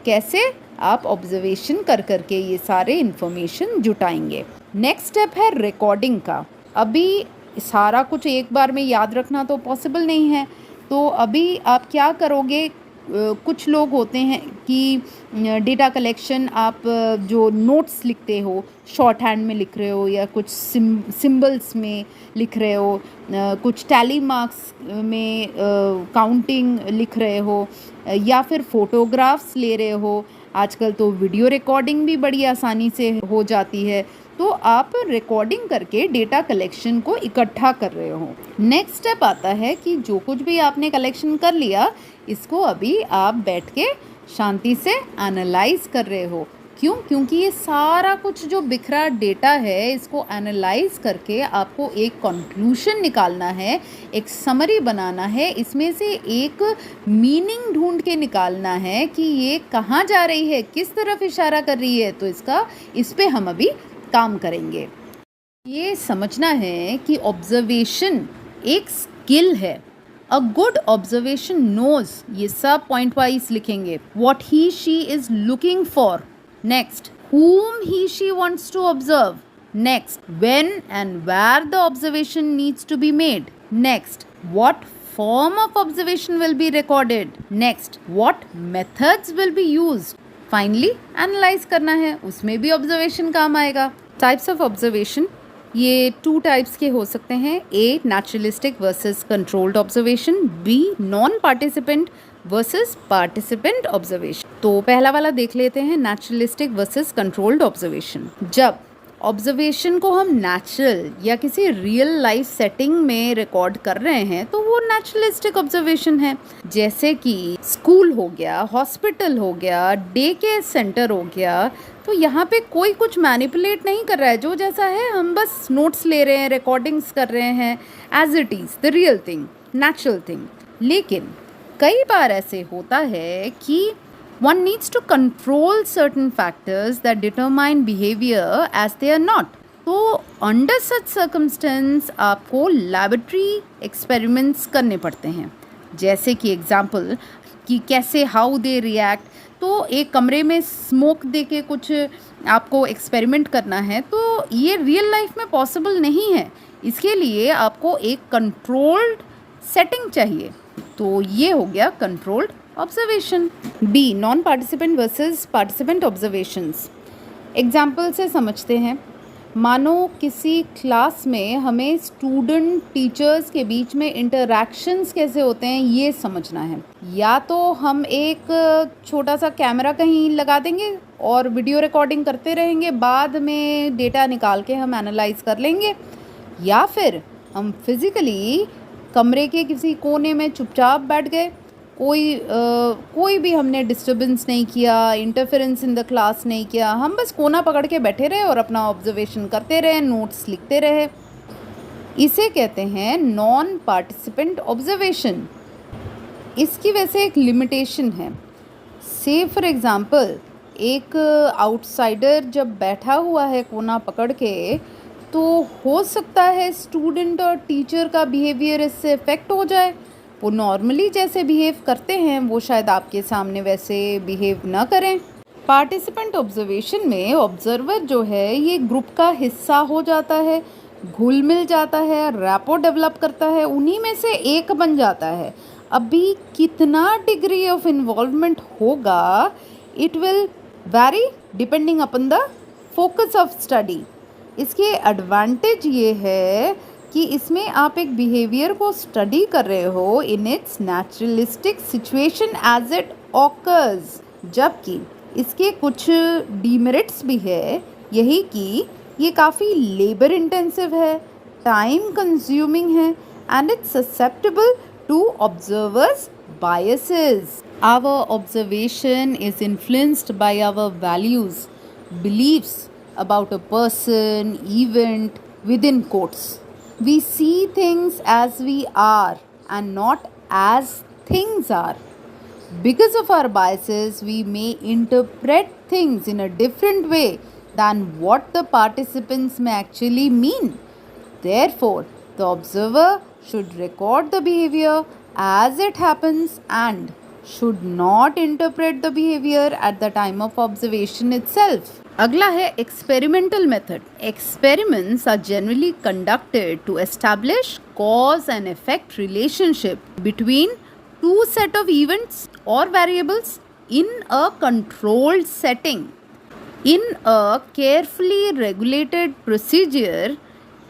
कैसे? आप ऑब्जर्वेशन कर करके ये सारे इन्फॉर्मेशन जुटाएंगे। नेक्स्ट स्टेप है रिकॉर्डिंग का। अभी सारा कुछ एक बार में याद रखना तो पॉसिबल नहीं है, तो अभी आप क्या करोगे? कुछ लोग होते हैं कि डेटा कलेक्शन आप जो नोट्स लिखते हो, शॉर्ट हैंड में लिख रहे हो या कुछ सिंबल्स में लिख रहे हो, कुछ टैली मार्क्स में काउंटिंग लिख रहे हो, या फिर फ़ोटोग्राफ्स ले रहे हो। आजकल तो वीडियो रिकॉर्डिंग भी बड़ी आसानी से हो जाती है, तो आप रिकॉर्डिंग करके डेटा कलेक्शन को इकट्ठा कर रहे हो। नेक्स्ट स्टेप आता है कि जो कुछ भी आपने कलेक्शन कर लिया, इसको अभी आप बैठ के शांति से एनालाइज कर रहे हो। क्यों? क्योंकि ये सारा कुछ जो बिखरा डेटा है, इसको एनालाइज करके आपको एक कंक्लूजन निकालना है, एक समरी बनाना है, इसमें से एक मीनिंग ढूंढ के निकालना है कि ये कहाँ जा रही है, किस तरफ इशारा कर रही है। तो इस पे हम अभी काम करेंगे। ये समझना है कि ऑब्जर्वेशन एक स्किल है। अ गुड ऑब्जर्वेशन नोज, ये सब पॉइंट वाइज लिखेंगे। What he she is looking for, next whom he she wants to observe, next when and where the observation needs to be made, next what form of observation will be recorded, next what methods will be used, finally analyze करना है, उसमें भी observation काम आएगा। टाइप्स ऑफ ऑब्जर्वेशन, ये 2 टाइप्स के हो सकते हैं। A, naturalistic versus controlled observation, B, non participant versus participant observation. तो पहला वाला देख लेते हैं, नेचुरलिस्टिक वर्सेस कंट्रोल्ड ऑब्जर्वेशन। जब ऑब्जर्वेशन को हम नेचुरल या किसी रियल लाइफ सेटिंग में रिकॉर्ड कर रहे हैं तो वो नेचुरलिस्टिक ऑब्जर्वेशन है। जैसे कि स्कूल हो गया, हॉस्पिटल हो गया, डे केयर सेंटर हो गया, तो यहाँ पे कोई कुछ मैनिपुलेट नहीं कर रहा है, जो जैसा है हम बस नोट्स ले रहे हैं, रिकॉर्डिंग्स कर रहे हैं as it is, the real thing, natural thing. लेकिन कई बार ऐसे होता है कि one needs to control certain factors that determine behavior as they are not. तो under such circumstance आपको laboratory experiments करने पड़ते हैं, जैसे कि एग्जाम्पल कि कैसे हाउ दे रिएक्ट। तो एक कमरे में स्मोक दे के कुछ आपको एक्सपेरिमेंट करना है, तो ये रियल लाइफ में पॉसिबल नहीं है। इसके लिए आपको एक कंट्रोल्ड सेटिंग चाहिए। तो ये हो गया controlled observation. B, non participant versus participant observations. Example से समझते हैं। मानो किसी क्लास में हमें स्टूडेंट टीचर्स के बीच में इंटरैक्शंस कैसे होते हैं ये समझना है। या तो हम एक छोटा सा कैमरा कहीं लगा देंगे और वीडियो रिकॉर्डिंग करते रहेंगे, बाद में डेटा निकाल के हम एनालाइज कर लेंगे, या फिर हम फिज़िकली कमरे के किसी कोने में चुपचाप बैठ गए, कोई भी हमने डिस्टर्बेंस नहीं किया, इंटरफेरेंस इन द क्लास नहीं किया, हम बस कोना पकड़ के बैठे रहे और अपना ऑब्जर्वेशन करते रहे, नोट्स लिखते रहे। इसे कहते हैं नॉन पार्टिसिपेंट ऑब्जर्वेशन। इसकी वैसे एक लिमिटेशन है। से फॉर एग्ज़ाम्पल एक आउटसाइडर जब बैठा हुआ है कोना पकड़ के, तो हो सकता है स्टूडेंट और टीचर का बिहेवियर इससे इफ़ेक्ट हो जाए। वो नॉर्मली जैसे बिहेव करते हैं वो शायद आपके सामने वैसे बिहेव ना करें। पार्टिसिपेंट ऑब्जर्वेशन में ऑब्जर्वर जो है ये ग्रुप का हिस्सा हो जाता है, घुल मिल जाता है, रैपो डेवलप करता है, उन्हीं में से एक बन जाता है। अभी कितना डिग्री ऑफ इन्वॉल्वमेंट होगा, it will vary depending upon the focus of study. इसके एडवांटेज ये है कि इसमें आप एक बिहेवियर को स्टडी कर रहे हो in its naturalistic situation as it occurs, जबकि इसके कुछ डीमेरिट्स भी है, यही कि ये काफ़ी लेबर इंटेंसिव है, टाइम कंज्यूमिंग है, and it's susceptible to observers biases. Our observation is influenced by our values, beliefs about a person, event, within quotes. We see things as we are and not as things are. Because of our biases, we may interpret things in a different way than what the participants may actually mean. Therefore, the observer should record the behavior as it happens and should not interpret the behavior at the time of observation itself. अगला है experimental method. Experiments are generally conducted to establish cause and effect relationship between two set of events और variables in a controlled setting. In a carefully regulated procedure,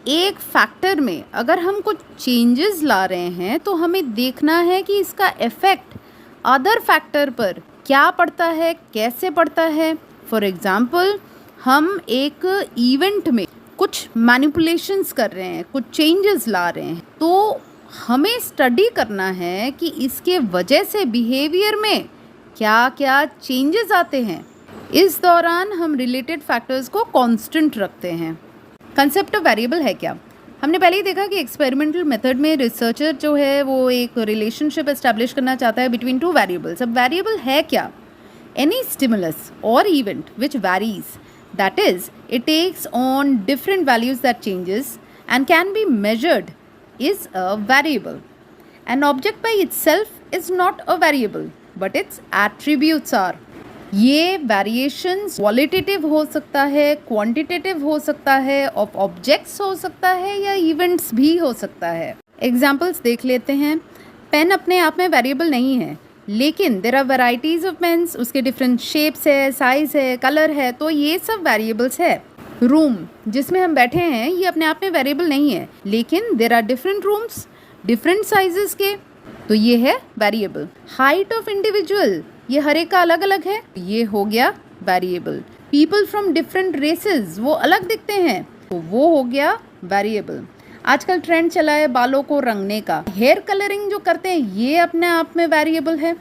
एक फैक्टर में अगर हम कुछ चेंजेस ला रहे हैं तो हमें देखना है कि इसका इफेक्ट अदर फैक्टर पर क्या पड़ता है, कैसे पड़ता है। फॉर एग्ज़ाम्पल, हम एक इवेंट में कुछ मैनिपुलेशंस कर रहे हैं, कुछ चेंजेस ला रहे हैं, तो हमें स्टडी करना है कि इसके वजह से बिहेवियर में क्या क्या चेंजेस आते हैं। इस दौरान हम रिलेटेड फैक्टर्स को कांस्टेंट रखते हैं। कंसेप्ट ऑफ वेरिएबल है क्या? हमने पहले ही देखा कि एक्सपेरिमेंटल मेथड में रिसर्चर जो है वो एक रिलेशनशिप एस्टैब्लिश करना चाहता है बिटवीन टू वेरिएबल्स। अब वेरिएबल है क्या? Any stimulus or event which varies, that is, it takes on different values that changes and can be measured, is a variable. An object by itself is not a variable, but its attributes are. ये variations qualitative हो सकता है, quantitative हो सकता है, of objects हो सकता है, या events भी हो सकता है। Examples देख लेते हैं। पेन अपने आप में variable नहीं है, लेकिन there are varieties of pens, उसके डिफरेंट शेप्स है, साइज़ है, कलर है, तो ये सब वेरिएबल्स है। रूम जिसमें हम बैठे हैं ये अपने आप में वेरिएबल नहीं है, लेकिन there are different rooms different sizes के, तो ये है वेरिएबल। हाइट ऑफ इंडिविजुअल, ये हर एक का अलग अलग है, ये हो गया variable. People from different races, वो अलग दिखते हैं, तो वो हो गया वेरिएबल। आजकल ट्रेंड चला है बालों को रंगने का, हेयर कलरिंग जो करते हैं ये अपने आप में वेरिएबल है।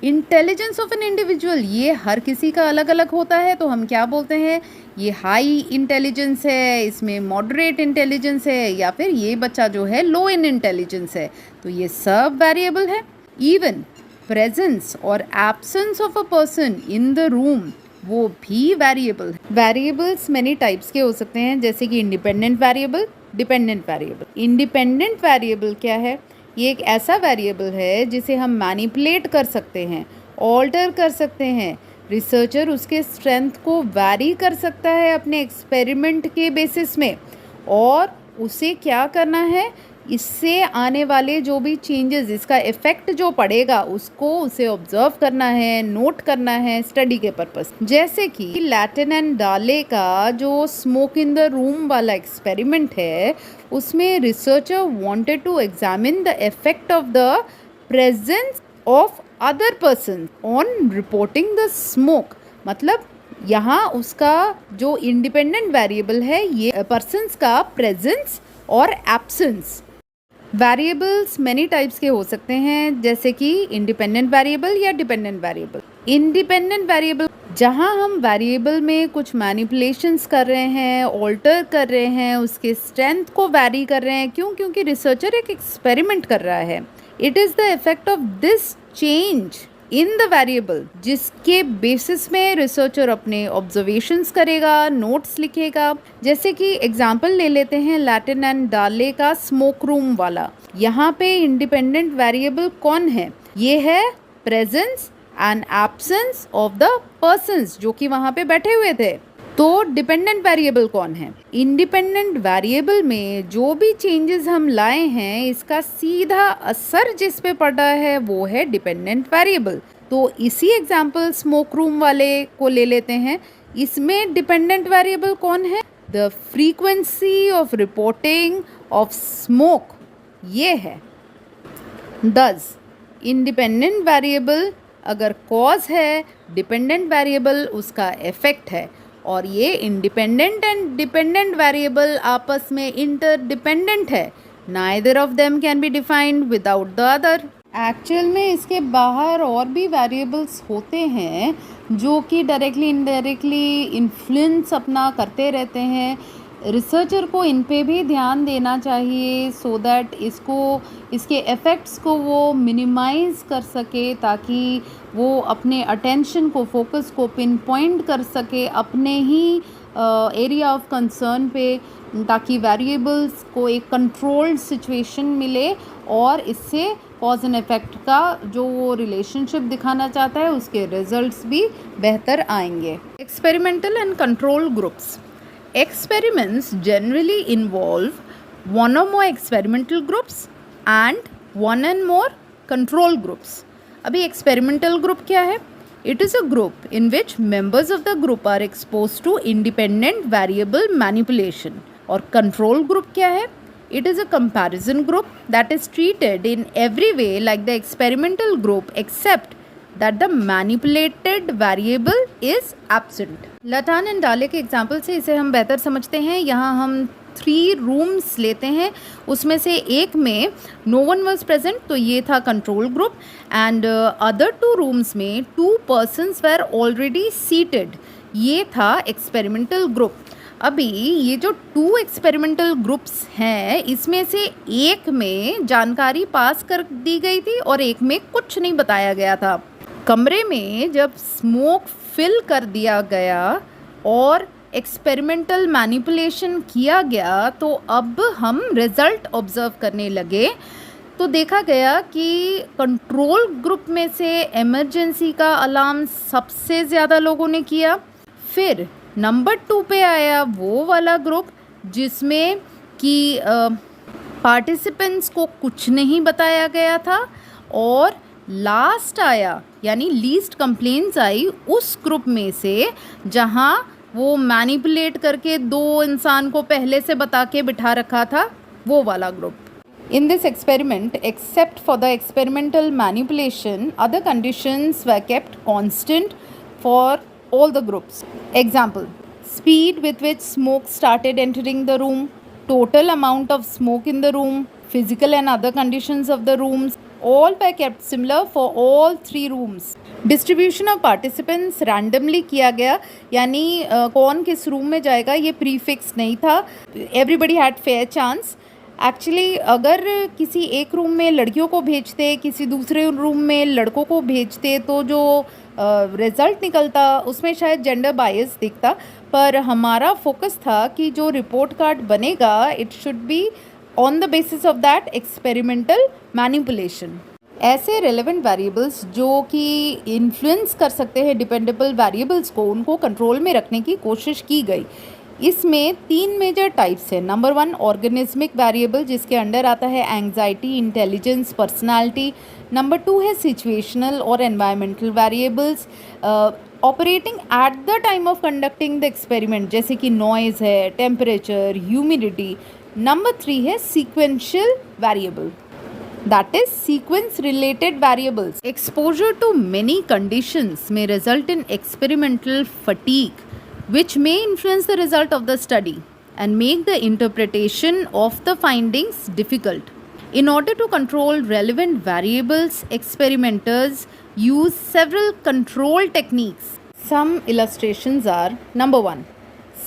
इंटेलिजेंस ऑफ एन इंडिविजुअल, ये हर किसी का अलग अलग होता है, तो हम क्या बोलते हैं, ये हाई इंटेलिजेंस है, इसमें मॉडरेट इंटेलिजेंस है, या फिर ये बच्चा जो है लो इन इंटेलिजेंस है। तो ये सब वेरिएबल है। इवन प्रेजेंस और absence of a person in the room, वो भी वेरिएबल है। वेरिएबल्स मेनी टाइप्स के हो सकते हैं, जैसे कि independent variable, dependent variable. Independent variable क्या है, ये एक ऐसा वेरिएबल है जिसे हम मैनिपुलेट कर सकते हैं, ऑल्टर कर सकते हैं। रिसर्चर उसके स्ट्रेंथ को वैरी कर सकता है अपने एक्सपेरिमेंट के बेसिस में, और उसे क्या करना है, इससे आने वाले जो भी चेंजेस, इसका इफेक्ट जो पड़ेगा उसको उसे ऑब्जर्व करना है, नोट करना है स्टडी के पर्पस। जैसे कि लैटिन एंड डाले का जो स्मोक इन द रूम वाला एक्सपेरिमेंट है, उसमें researcher wanted to examine the effect of the presence of other person on reporting the smoke. मतलब यहाँ उसका जो इंडिपेंडेंट वेरिएबल है ये पर्सन्स का प्रेजेंस और एब्सेंस। वेरिएबल्स मेनी टाइप्स के हो सकते हैं, जैसे कि इंडिपेंडेंट वेरिएबल या डिपेंडेंट वेरिएबल। इंडिपेंडेंट वेरिएबल जहां हम वेरिएबल में कुछ मैनिपुलेशंस कर रहे हैं, ऑल्टर कर रहे हैं, उसके स्ट्रेंथ को वैरी कर रहे हैं। क्यों? क्योंकि रिसर्चर एक एक्सपेरिमेंट कर रहा है। It is the effect of this change in the variable, जिसके बेसिस में रिसर्चर अपने ऑब्जर्वेशंस करेगा, नोट्स लिखेगा। जैसे कि एग्जांपल ले लेते हैं लैटिन एंड डाले का स्मोक रूम वाला। यहाँ पे इंडिपेंडेंट वेरिएबल कौन है? ये है presence and absence of the persons जो कि वहाँ पे बैठे हुए थे। तो डिपेंडेंट वेरिएबल कौन है? इंडिपेंडेंट वेरिएबल में जो भी चेंजेस हम लाए हैं, इसका सीधा असर जिस पे पड़ रहा है वो है डिपेंडेंट वेरिएबल। तो इसी एग्जांपल स्मोक रूम वाले को ले लेते हैं। इसमें डिपेंडेंट वेरिएबल कौन है? The frequency of reporting of smoke, ये है। दस इंडिपेंडेंट वेरिएबल अगर कॉज है, डिपेंडेंट वेरिएबल उसका इफेक्ट है। और ये इंडिपेंडेंट एंड डिपेंडेंट वेरिएबल आपस में इंटरडिपेंडेंट है। Neither of them can be defined without the other. Actual में इसके बाहर और भी वेरिएबल्स होते हैं जो कि डायरेक्टली इनडायरेक्टली इन्फ्लुएंस अपना करते रहते हैं। रिसर्चर को इन पे भी ध्यान देना चाहिए सो दैट इसके इफ़ेक्ट्स को वो मिनिमाइज़ कर सके, ताकि वो अपने अटेंशन को, फोकस को पिन पॉइंट कर सके अपने ही एरिया ऑफ कंसर्न पे, ताकि वेरिएबल्स को एक कंट्रोल्ड सिचुएशन मिले और इससे कॉज एंड इफेक्ट का जो वो रिलेशनशिप दिखाना चाहता है उसके रिजल्ट्स भी बेहतर आएंगे। Experimental and control groups. Experiments generally involve one or more experimental groups and one and more control groups. अभी experimental group क्या है? It is a group in which members of the group are exposed to independent variable manipulation. और control group क्या है? It is a comparison group that is treated in every way like the experimental group except that the manipulated variable is absent. Latin and डाले के एग्जाम्पल से इसे हम बेहतर समझते हैं। यहाँ हम 3 रूम्स लेते हैं, उसमें से एक में नो वन वॉज प्रेजेंट, तो ये था control group, and other 2 rooms में 2 persons were already seated, ये था एक्सपेरिमेंटल ग्रुप। अभी ये जो 2 एक्सपेरिमेंटल ग्रुप्स हैं, इसमें से एक में जानकारी पास कर दी गई थी और एक में कुछ नहीं बताया गया था। कमरे में जब स्मोक फिल कर दिया गया और एक्सपेरिमेंटल मैनिपुलेशन किया गया, तो अब हम रिज़ल्ट ऑब्जर्व करने लगे तो देखा गया कि कंट्रोल ग्रुप में से इमरजेंसी का अलार्म सबसे ज़्यादा लोगों ने किया। फिर नंबर 2 पे आया वो वाला ग्रुप जिसमें कि पार्टिसिपेंट्स को कुछ नहीं बताया गया था, और लास्ट आया यानी लीस्ट कंप्लेंट्स आई उस ग्रुप में से जहां वो मैनिपुलेट करके 2 इंसान को पहले से बता के बिठा रखा था, वो वाला group. In this experiment, except for the experimental manipulation, other conditions were kept constant for all the groups. Example: speed with which smoke started entering the room, total amount of smoke in the room, physical and other conditions of the rooms, All were kept similar for all 3 rooms. Distribution of participants randomly किया गया, यानी कौन किस रूम में जाएगा ये प्रीफिक्स नहीं था. Everybody had fair chance. Actually अगर किसी एक रूम में लड़कियों को भेजते, किसी दूसरे रूम में लड़कों को भेजते, तो जो रिज़ल्ट निकलता उसमें शायद जेंडर बायस दिखता. पर हमारा फोकस था कि जो रिपोर्ट कार्ड बनेगा it should be on the basis of that experimental manipulation. ऐसे रेलेवेंट वेरिएबल्स जो कि इन्फ्लुएंस कर सकते हैं डिपेंडेबल वेरिएबल्स को, उनको कंट्रोल में रखने की कोशिश की गई. इसमें 3 मेजर टाइप्स है. नंबर 1 ऑर्गेनिज्मिक वेरिएबल, जिसके अंडर आता है एंग्जाइटी, इंटेलिजेंस, पर्सनालिटी. नंबर 2 है सिचुएशनल और environmental variables operating at the time of conducting the experiment, जैसे कि नॉइज़ है, टेम्परेचर, ह्यूमिडिटी. नंबर 3 है sequential variable, that is sequence related variables. Exposure to many conditions may result in experimental fatigue, which may influence the result of the study and make the interpretation of the findings difficult. In order to control relevant variables, experimenters use several control techniques. Some illustrations are: number 1,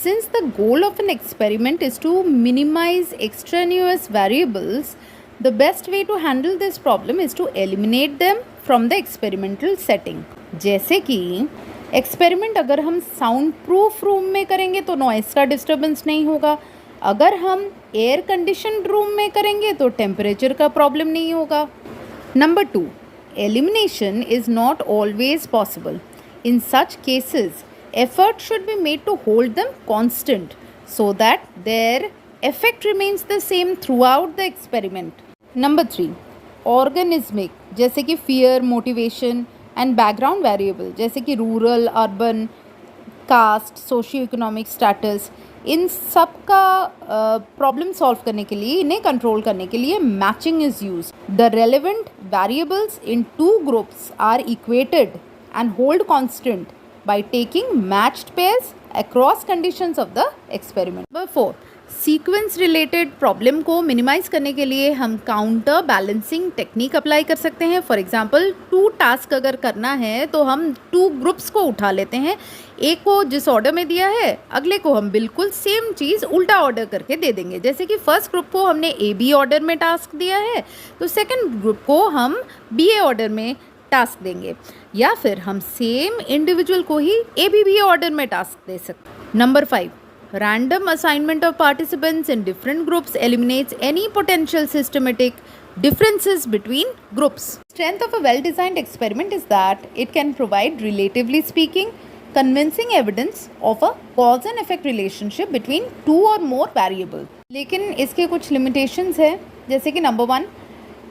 since the goal of an experiment is to minimize extraneous variables, the best way to handle this problem is to eliminate them from the experimental setting. जैसे कि एक्सपेरिमेंट अगर हम साउंड प्रूफ रूम में करेंगे तो नॉइस का डिस्टर्बेंस नहीं होगा. अगर हम एयर कंडीशन रूम में करेंगे तो टेम्परेचर का प्रॉब्लम नहीं होगा. Number 2, elimination is not always possible. In such cases effort should be made to hold them constant so that their effect remains the same throughout the experiment. Number 3, organismic, जैसे कि fear, motivation and background variable, जैसे कि rural, urban, caste, socio-economic status. इन सब का प्रॉब्लम सॉल्व करने के लिए, इन्हें कंट्रोल करने के लिए matching is use. The relevant variables in 2 groups are equated and hold constant by taking matched pairs across conditions of the experiment. Number 4, sequence related problem को मिनिमाइज करने के लिए हम काउंटर बैलेंसिंग टेक्निक अप्लाई कर सकते हैं. फॉर एग्जांपल 2 टास्क अगर करना है तो हम 2 ग्रुप्स को उठा लेते हैं. एक को जिस ऑर्डर में दिया है, अगले को हम बिल्कुल सेम चीज़ उल्टा ऑर्डर करके दे देंगे. जैसे कि फर्स्ट ग्रुप को हमने AB ऑर्डर में टास्क दिया है तो सेकेंड ग्रुप को हम BA ऑर्डर में टास्क देंगे, या फिर हम सेम इंडिविजुअल को ही ABB ऑर्डर में टास्क दे सकते हैं. Number 5, random assignment of participants in different groups eliminates any potential systematic differences between groups. Strength of a well-designed experiment is that it can provide, relatively speaking, convincing evidence of a cause and effect relationship between 2 or more variables. लेकिन इसके कुछ limitations है, जैसे कि नंबर 1,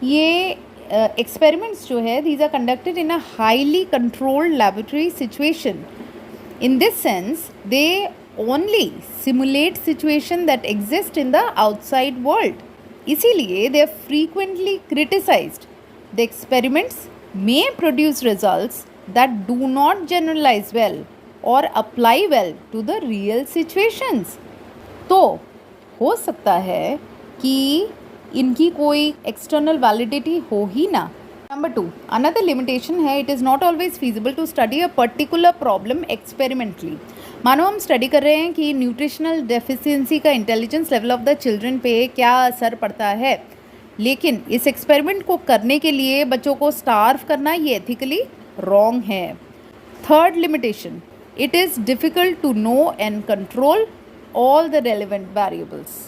ये experiments जो है these are conducted in a highly controlled laboratory situation. In this sense, they only simulate situation that exist in the outside world. इसीलिए they are frequently criticized. The experiments may produce results that do not generalize well or apply well to the real situations. तो हो सकता है कि इनकी कोई एक्सटर्नल वैलिडिटी हो ही ना. नंबर 2, अनदर लिमिटेशन है, it is not always feasible to study a particular problem experimentally. मानो हम स्टडी कर रहे हैं कि न्यूट्रिशनल डेफिशिएंसी का intelligence level of the children पे क्या असर पड़ता है, लेकिन इस एक्सपेरिमेंट को करने के लिए बच्चों को स्टार्व करना ये एथिकली रॉन्ग है. Third limitation, it is difficult to know and control all the relevant variables.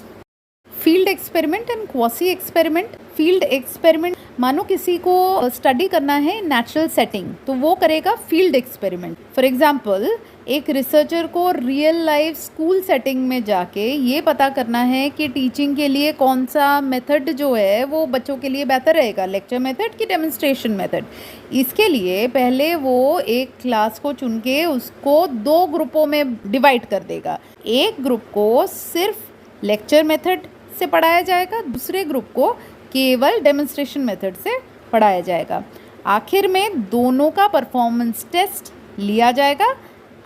Field experiment and quasi experiment. Field experiment, मानो किसी को स्टडी करना है नेचुरल सेटिंग तो वो करेगा फील्ड एक्सपेरिमेंट. फॉर एग्जांपल एक रिसर्चर को रियल लाइफ स्कूल सेटिंग में जाके ये पता करना है कि टीचिंग के लिए कौन सा मेथड जो है वो बच्चों के लिए बेहतर रहेगा, लेक्चर मेथड की डेमोन्स्ट्रेशन मेथड. इसके लिए पहले वो एक क्लास को चुन के उसको 2 ग्रुपों में डिवाइड कर देगा. एक ग्रुप को सिर्फ लेक्चर मेथड से पढ़ाया जाएगा, दूसरे ग्रुप को केवल डेमोन्स्ट्रेशन मेथड से पढ़ाया जाएगा. आखिर में दोनों का परफॉर्मेंस टेस्ट लिया जाएगा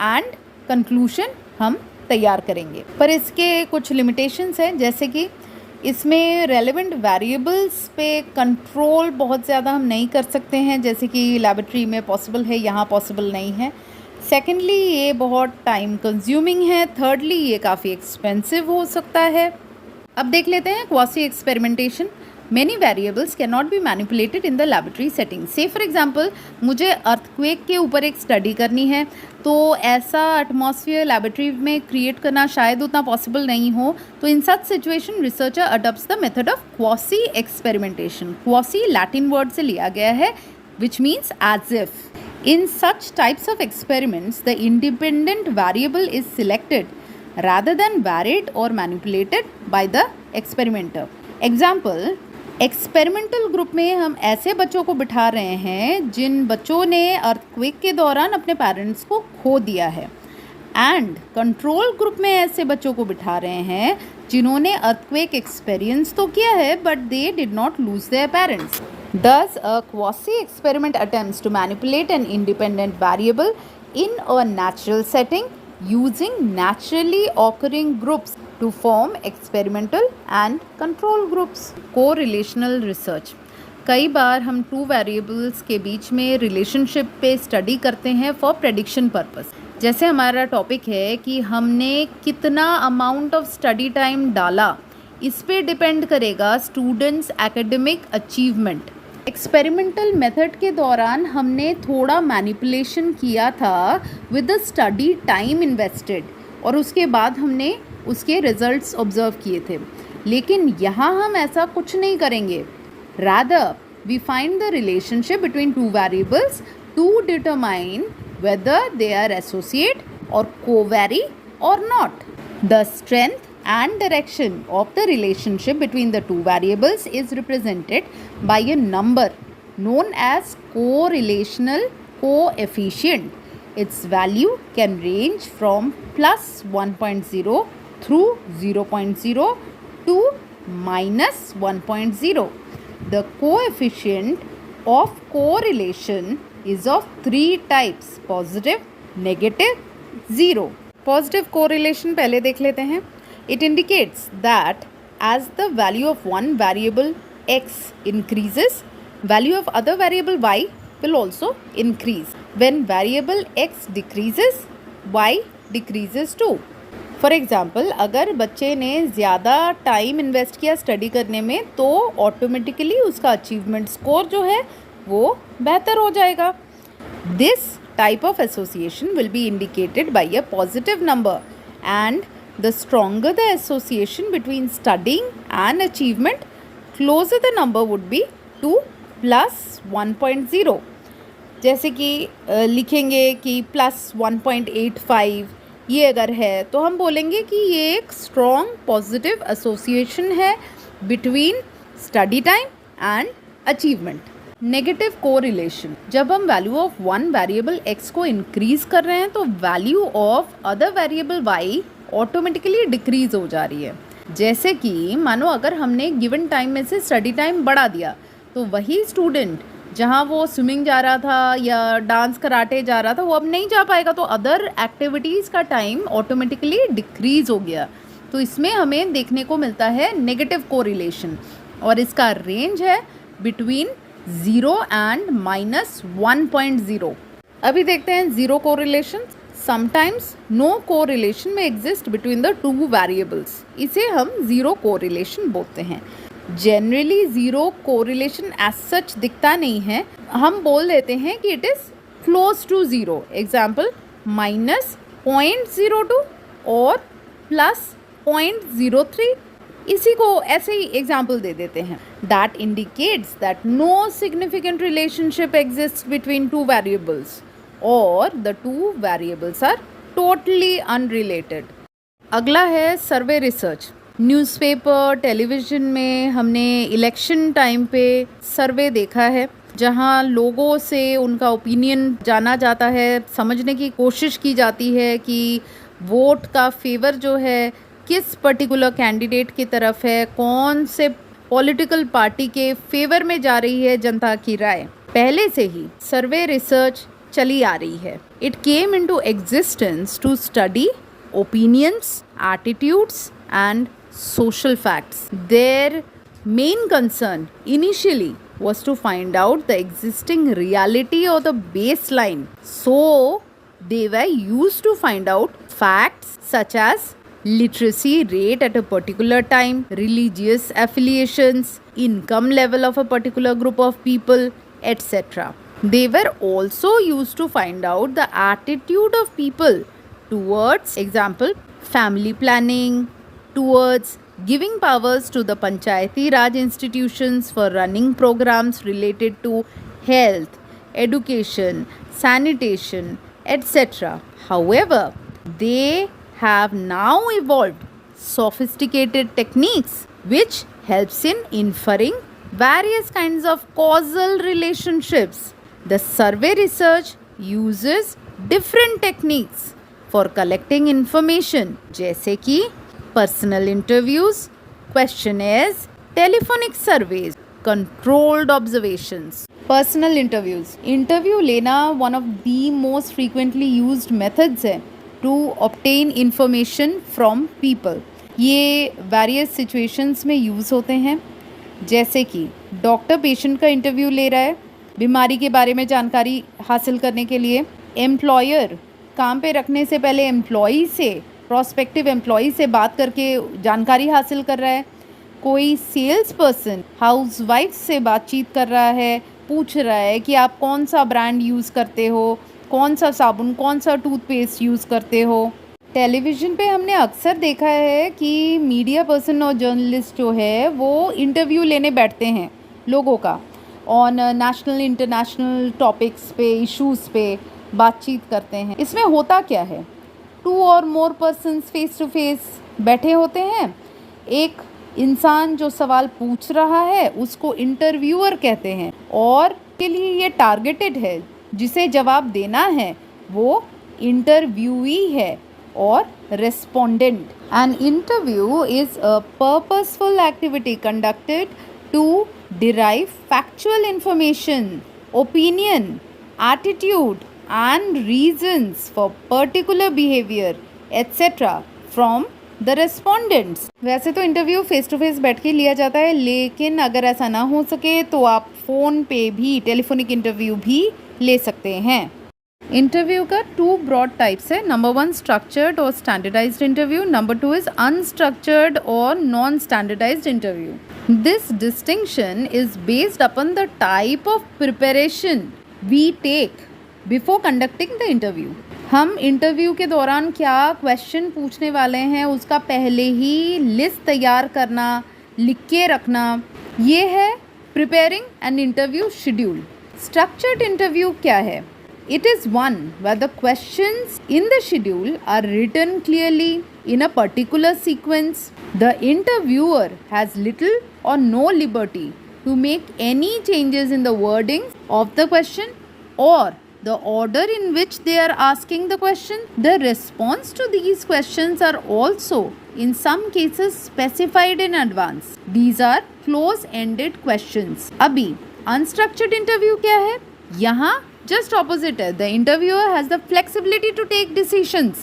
एंड कंक्लूशन हम तैयार करेंगे. पर इसके कुछ लिमिटेशंस हैं, जैसे कि इसमें रेलेवेंट वेरिएबल्स पे कंट्रोल बहुत ज़्यादा हम नहीं कर सकते हैं, जैसे कि लैबोरेटरी में पॉसिबल है, यहाँ पॉसिबल नहीं है। सेकेंडली ये बहुत टाइम कंज्यूमिंग है। थर्डली ये काफ़ी एक्सपेंसिव हो सकता है। अब देख लेते हैं quasi experimentation. Many variables cannot be manipulated in the laboratory setting. Say for example, मुझे अर्थक्वेक के ऊपर एक स्टडी करनी है, तो ऐसा एटमॉस्फेयर लैबोरेटरी में क्रिएट करना शायद उतना पॉसिबल नहीं हो। तो in such situation researcher adopts the method of quasi experimentation. Quasi Latin word से लिया गया है, which means as if. In such types of experiments, the independent variable is selected rather than varied or manipulated by the experimenter. Example, experimental group में हम ऐसे बच्चों को बिठा रहे हैं जिन बच्चों ने अर्थक्वेक के दौरान अपने पेरेंट्स को खो दिया है, एंड कंट्रोल ग्रुप में ऐसे बच्चों को बिठा रहे हैं जिन्होंने अर्थक्वेक एक्सपीरियंस तो किया है but they did not lose their parents. Thus, a quasi-experiment attempts to manipulate an independent variable in a natural setting using naturally occurring groups to form experimental and control groups. Co-relational research. कई बार हम टू वेरिएबल्स के बीच में रिलेशनशिप पे स्टडी करते हैं फॉर प्रेडिक्शन पर्पस। जैसे हमारा टॉपिक है कि हमने कितना अमाउंट ऑफ स्टडी टाइम डाला, इस पे डिपेंड करेगा students academic achievement. Experimental method के दौरान हमने थोड़ा मैनिपुलेशन किया था with the study time invested, और उसके बाद हमने उसके रिजल्ट्स ऑब्जर्व किए थे। लेकिन यहाँ हम ऐसा कुछ नहीं करेंगे। Rather we find the relationship between two variables to determine whether they are associate और कोवेरी और not. The strength and direction of the relationship between the two variables is represented by a number known as correlational coefficient. Its value can range from plus 1.0 through 0.0 to minus 1.0. The coefficient of correlation is of three types: positive, negative, zero. Positive correlation पहले देख लेते हैं। It indicates that as the value of one variable x increases, value of other variable y will also increase. When variable x decreases, y decreases too. For example, अगर बच्चे ने ज़्यादा टाइम इन्वेस्ट किया स्टडी करने में, तो ऑटोमेटिकली उसका अचीवमेंट स्कोर जो है वो बेहतर हो जाएगा। This type of association will be indicated by a positive number, and the stronger the association between studying and achievement, closer the number would be to plus 1.0. जैसे कि लिखेंगे कि plus 1.85 ये अगर है तो हम बोलेंगे कि ये एक strong positive association है between study time and achievement. Negative correlation, जब हम value of one variable x को इंक्रीज कर रहे हैं तो value of other variable y automatically decrease हो जा रही है। जैसे कि मानो अगर हमने गिवन टाइम में से स्टडी टाइम बढ़ा दिया, तो वही स्टूडेंट जहाँ वो स्विमिंग जा रहा था या डांस कराटे जा रहा था, वो अब नहीं जा पाएगा, तो अदर एक्टिविटीज़ का टाइम ऑटोमेटिकली डिक्रीज हो गया। तो इसमें हमें देखने को मिलता है नेगेटिव कोरिलेशन, और इसका रेंज है बिटवीन 0 and -1.0। अभी देखते हैं zero correlation. Sometimes no correlation may exist between the two variables, इसे हम ज़ीरो कोरिलेशन बोलते हैं। Generally zero correlation as such दिखता नहीं है, हम बोल देते हैं कि it is close to zero. Example -0.02 और +0.03, इसी को ऐसे ही एग्जाम्पल दे देते हैं। That indicates that no significant relationship exist between two variables और the two variables are totally unrelated. अगला है सर्वे रिसर्च। न्यूज़पेपर, टेलीविज़न में हमने इलेक्शन टाइम पे सर्वे देखा है, जहां लोगों से उनका ओपिनियन जाना जाता है, समझने की कोशिश की जाती है कि वोट का फेवर जो है किस पर्टिकुलर कैंडिडेट की तरफ है, कौन से पॉलिटिकल पार्टी के फेवर में जा रही है जनता की राय। पहले से ही सर्वे रिसर्च चली आ रही है। It came into existence to study opinions, attitudes and social facts. Their main concern initially was to find out the existing reality or the baseline. So they were used to find out facts such as literacy rate at a particular time, religious affiliations, income level of a particular group of people, etc. They were also used to find out the attitude of people towards, example, family planning, towards giving powers to the Panchayati Raj institutions for running programs related to health, education, sanitation, etc. However, they have now evolved sophisticated techniques which helps in inferring various kinds of causal relationships. The survey research uses different techniques for collecting information जैसे कि personal interviews, questionnaires, telephonic surveys, controlled observations. Personal interviews. Interview लेना one of the most frequently used methods है to obtain information from people. ये various situations में use होते हैं, जैसे कि डॉक्टर पेशेंट का इंटरव्यू ले रहा है बीमारी के बारे में जानकारी हासिल करने के लिए, एम्प्लॉयर काम पे रखने से पहले एम्प्लॉई से, प्रोस्पेक्टिव एम्प्लॉई से बात करके जानकारी हासिल कर रहा है, कोई सेल्स पर्सन हाउस वाइफ से बातचीत कर रहा है, पूछ रहा है कि आप कौन सा ब्रांड यूज़ करते हो, कौन सा साबुन, कौन सा टूथपेस्ट यूज़ करते हो. टेलीविज़न पे हमने अक्सर देखा है कि मीडिया पर्सन और जर्नलिस्ट जो है वो इंटरव्यू लेने बैठते हैं लोगों का, ऑन नेशनल इंटरनेशनल टॉपिक्स पे, इश्यूज़ पे बातचीत करते हैं. इसमें होता क्या है, 2 और मोर पर्सन्स फेस टू फेस बैठे होते हैं. एक इंसान जो सवाल पूछ रहा है उसको इंटरव्यूअर कहते हैं और के लिए ये टारगेटेड है, जिसे जवाब देना है वो इंटरव्यूई है or respondent. An interview is a purposeful activity conducted to derive factual information, opinion, attitude and reasons for particular behavior etc. from the respondents. वैसे तो इंटरव्यू फेस टू फेस बैठ के लिया जाता है, लेकिन अगर ऐसा ना हो सके तो आप फ़ोन पे भी टेलीफोनिक इंटरव्यू भी ले सकते हैं. इंटरव्यू का 2 ब्रॉड टाइप्स है. नंबर 1 स्ट्रक्चर्ड और standardised interview. Number 2 is unstructured और non standardised interview. This distinction is based upon the type of preparation we take before conducting the interview. हम इंटरव्यू के दौरान क्या क्वेश्चन पूछने वाले हैं उसका पहले ही लिस्ट तैयार करना, लिख के रखना, ये है preparing an interview schedule. Structured interview क्या है? It is one where the questions in the schedule are written clearly in a particular sequence. The interviewer has little or no liberty to make any changes in the wording of the question or the order in which they are asking the question. The response to these questions are also in some cases specified in advance. These are close-ended questions. अभी unstructured interview क्या है? यहाँ just opposite है. The interviewer has the flexibility to take decisions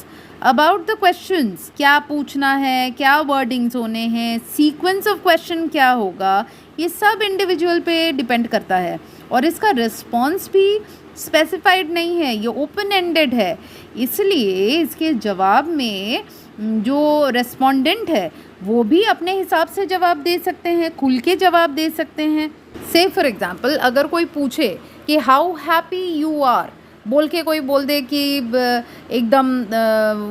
about the questions. क्या पूछना है, क्या wordings होने हैं, sequence of question क्या होगा, ये सब इंडिविजुअल पे डिपेंड करता है. और इसका रिस्पॉन्स भी स्पेसिफाइड नहीं है, ये ओपन एंडेड है. इसलिए इसके जवाब में जो रेस्पोंडेंट है वो भी अपने हिसाब से जवाब दे सकते हैं, खुल के जवाब दे सकते हैं. से फॉर एग्जांपल अगर कोई पूछे कि हाउ हैप्पी यू आर, बोल के कोई बोल दे कि एकदम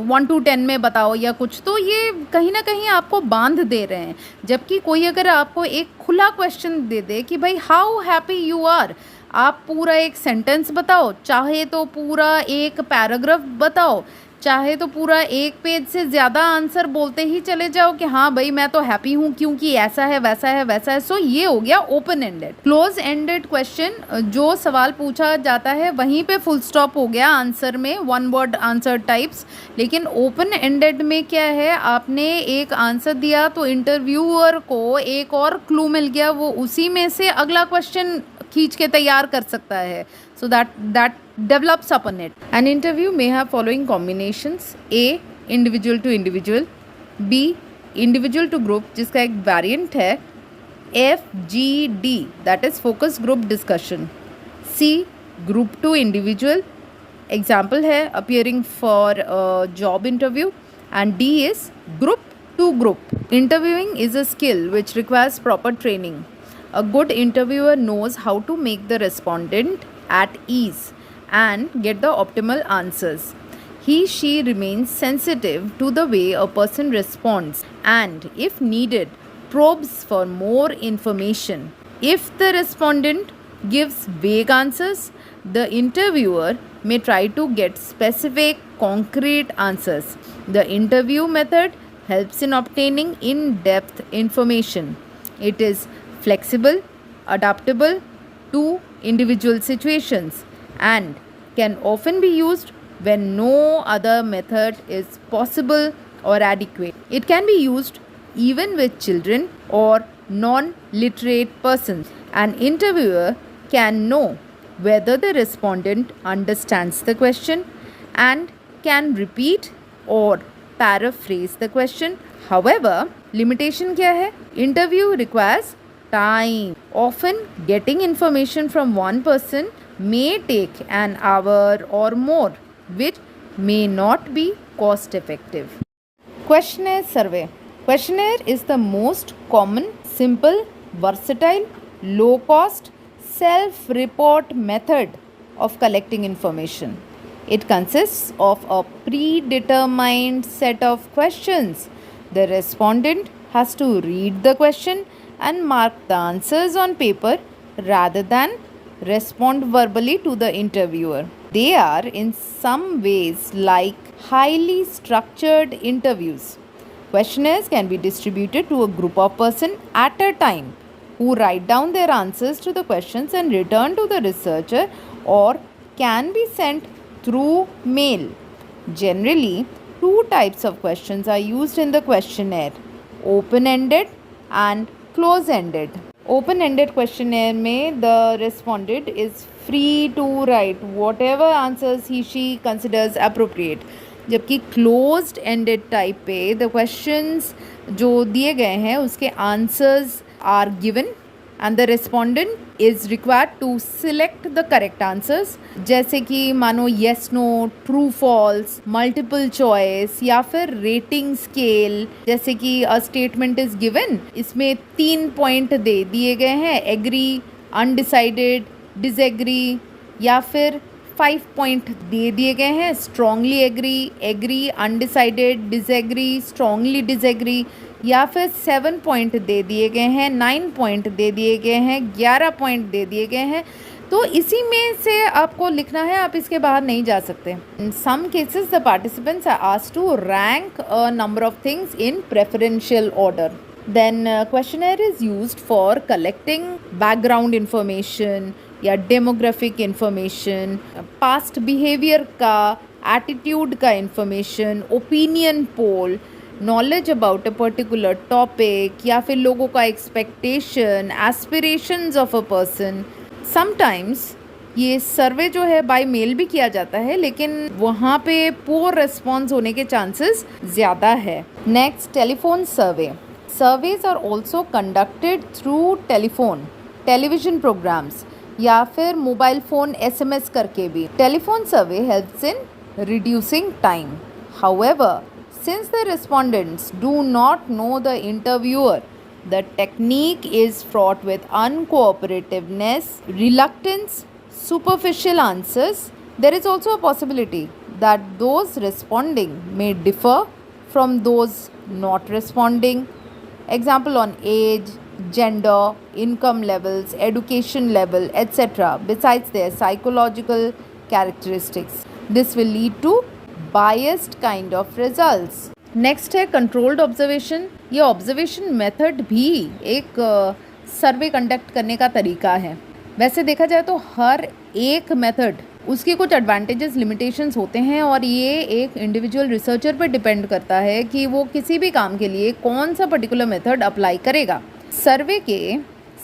1 to 10 में बताओ या कुछ, तो ये कहीं ना कहीं आपको बांध दे रहे हैं. जबकि कोई अगर आपको एक खुला क्वेश्चन दे दे कि भाई हाउ हैप्पी यू आर, आप पूरा एक सेंटेंस बताओ, चाहे तो पूरा एक पैराग्राफ बताओ, चाहे तो पूरा एक पेज से ज़्यादा आंसर बोलते ही चले जाओ कि हाँ भाई मैं तो हैप्पी हूँ क्योंकि ऐसा है वैसा है वैसा है. सो ये हो गया open ended. Close ended question, जो सवाल पूछा जाता है वहीं पे फुल स्टॉप हो गया आंसर में, 1 word आंसर टाइप्स. लेकिन ओपन एंडेड में क्या है, आपने एक आंसर दिया तो इंटरव्यूअर को एक और क्लू मिल गया, वो उसी में से अगला क्वेश्चन खींच के तैयार कर सकता है. So that develops upon it. An interview may have following combinations: A, individual to individual; B, individual to group जिसका एक वेरिएंट है FGD, that is focus group discussion. C, group to individual, example है appearing for a job interview. And D is group to group. Interviewing is a skill which requires proper training. A good interviewer knows how to make the respondent at ease and get the optimal answers. She remains sensitive to the way a person responds and, if needed, probes for more information. If the respondent gives vague answers, the interviewer may try to get specific, concrete answers. The interview method helps in obtaining in-depth information. It is flexible, adaptable to individual situations, and can often be used when no other method is possible or adequate. It can be used even with children or non-literate persons. An interviewer can know whether the respondent understands the question and can repeat or paraphrase the question. However, limitation क्या है? Interview requires time. Often getting information from one person may take an hour or more, which may not be cost effective. Questionnaire survey. Questionnaire is the most common, simple, versatile, low-cost, self-report method of collecting information. It consists of a predetermined set of questions. The respondent has to read the question and mark the answers on paper rather than respond verbally to the interviewer. They are in some ways like highly structured interviews. Questionnaires can be distributed to a group of persons at a time who write down their answers to the questions and return to the researcher, or can be sent through mail. Generally, two types of questions are used in the questionnaire: open-ended and close-ended. Open-ended questionnaire में the respondent is free to write whatever answers she considers appropriate. जबकि क्लोज्ड एंडेड टाइप पे द क्वेश्चंस जो दिए गए हैं उसके answers are given and the respondent is required to select the correct answers, जैसे कि मानो yes no, true false, multiple choice या फिर रेटिंग स्केल. जैसे कि अ स्टेटमेंट इज गिवन, इसमें 3 पॉइंट दे दिए गए हैं: एग्री, अनडिसाइडेड, डिसएग्री, या फिर 5 पॉइंट दे दिए गए हैं: strongly agree, agree, undecided, disagree, strongly disagree, या फिर 7 पॉइंट दे दिए गए हैं, 9 पॉइंट दे दिए गए हैं, 11 पॉइंट दे दिए गए हैं. तो इसी में से आपको लिखना है, आप इसके बाहर नहीं जा सकते. In some cases the participants are asked to rank a number of things in preferential order. Then questionnaire is used for collecting background information या demographic information, past behavior का, attitude का information, opinion poll, knowledge about a particular topic, या फिर लोगों का expectation, aspirations of a person. Sometimes ये सर्वे जो है बाय मेल भी किया जाता है, लेकिन वहाँ पे पोर रिस्पॉन्स होने के चांसेस ज़्यादा है. Next, telephone survey. Surveys are also conducted through telephone, television programmes या फिर मोबाइल फ़ोन SMS करके भी. Telephone survey helps in reducing time. However, since the respondents do not know the interviewer, the technique is fraught with uncooperativeness, reluctance, superficial answers. There is also a possibility that those responding may differ from those not responding. Example on age, gender, income levels, education level, etc. besides their psychological characteristics. This will lead to biased kind of results. Next है कंट्रोल्ड ऑब्जर्वेशन. ये ऑब्जर्वेशन मेथड भी एक सर्वे कंडक्ट करने का तरीका है. वैसे देखा जाए तो हर एक मेथड उसके कुछ एडवांटेजेस, लिमिटेशंस होते हैं, और ये एक इंडिविजुअल रिसर्चर पर डिपेंड करता है कि वो किसी भी काम के लिए कौन सा पर्टिकुलर मेथड अप्लाई करेगा. सर्वे के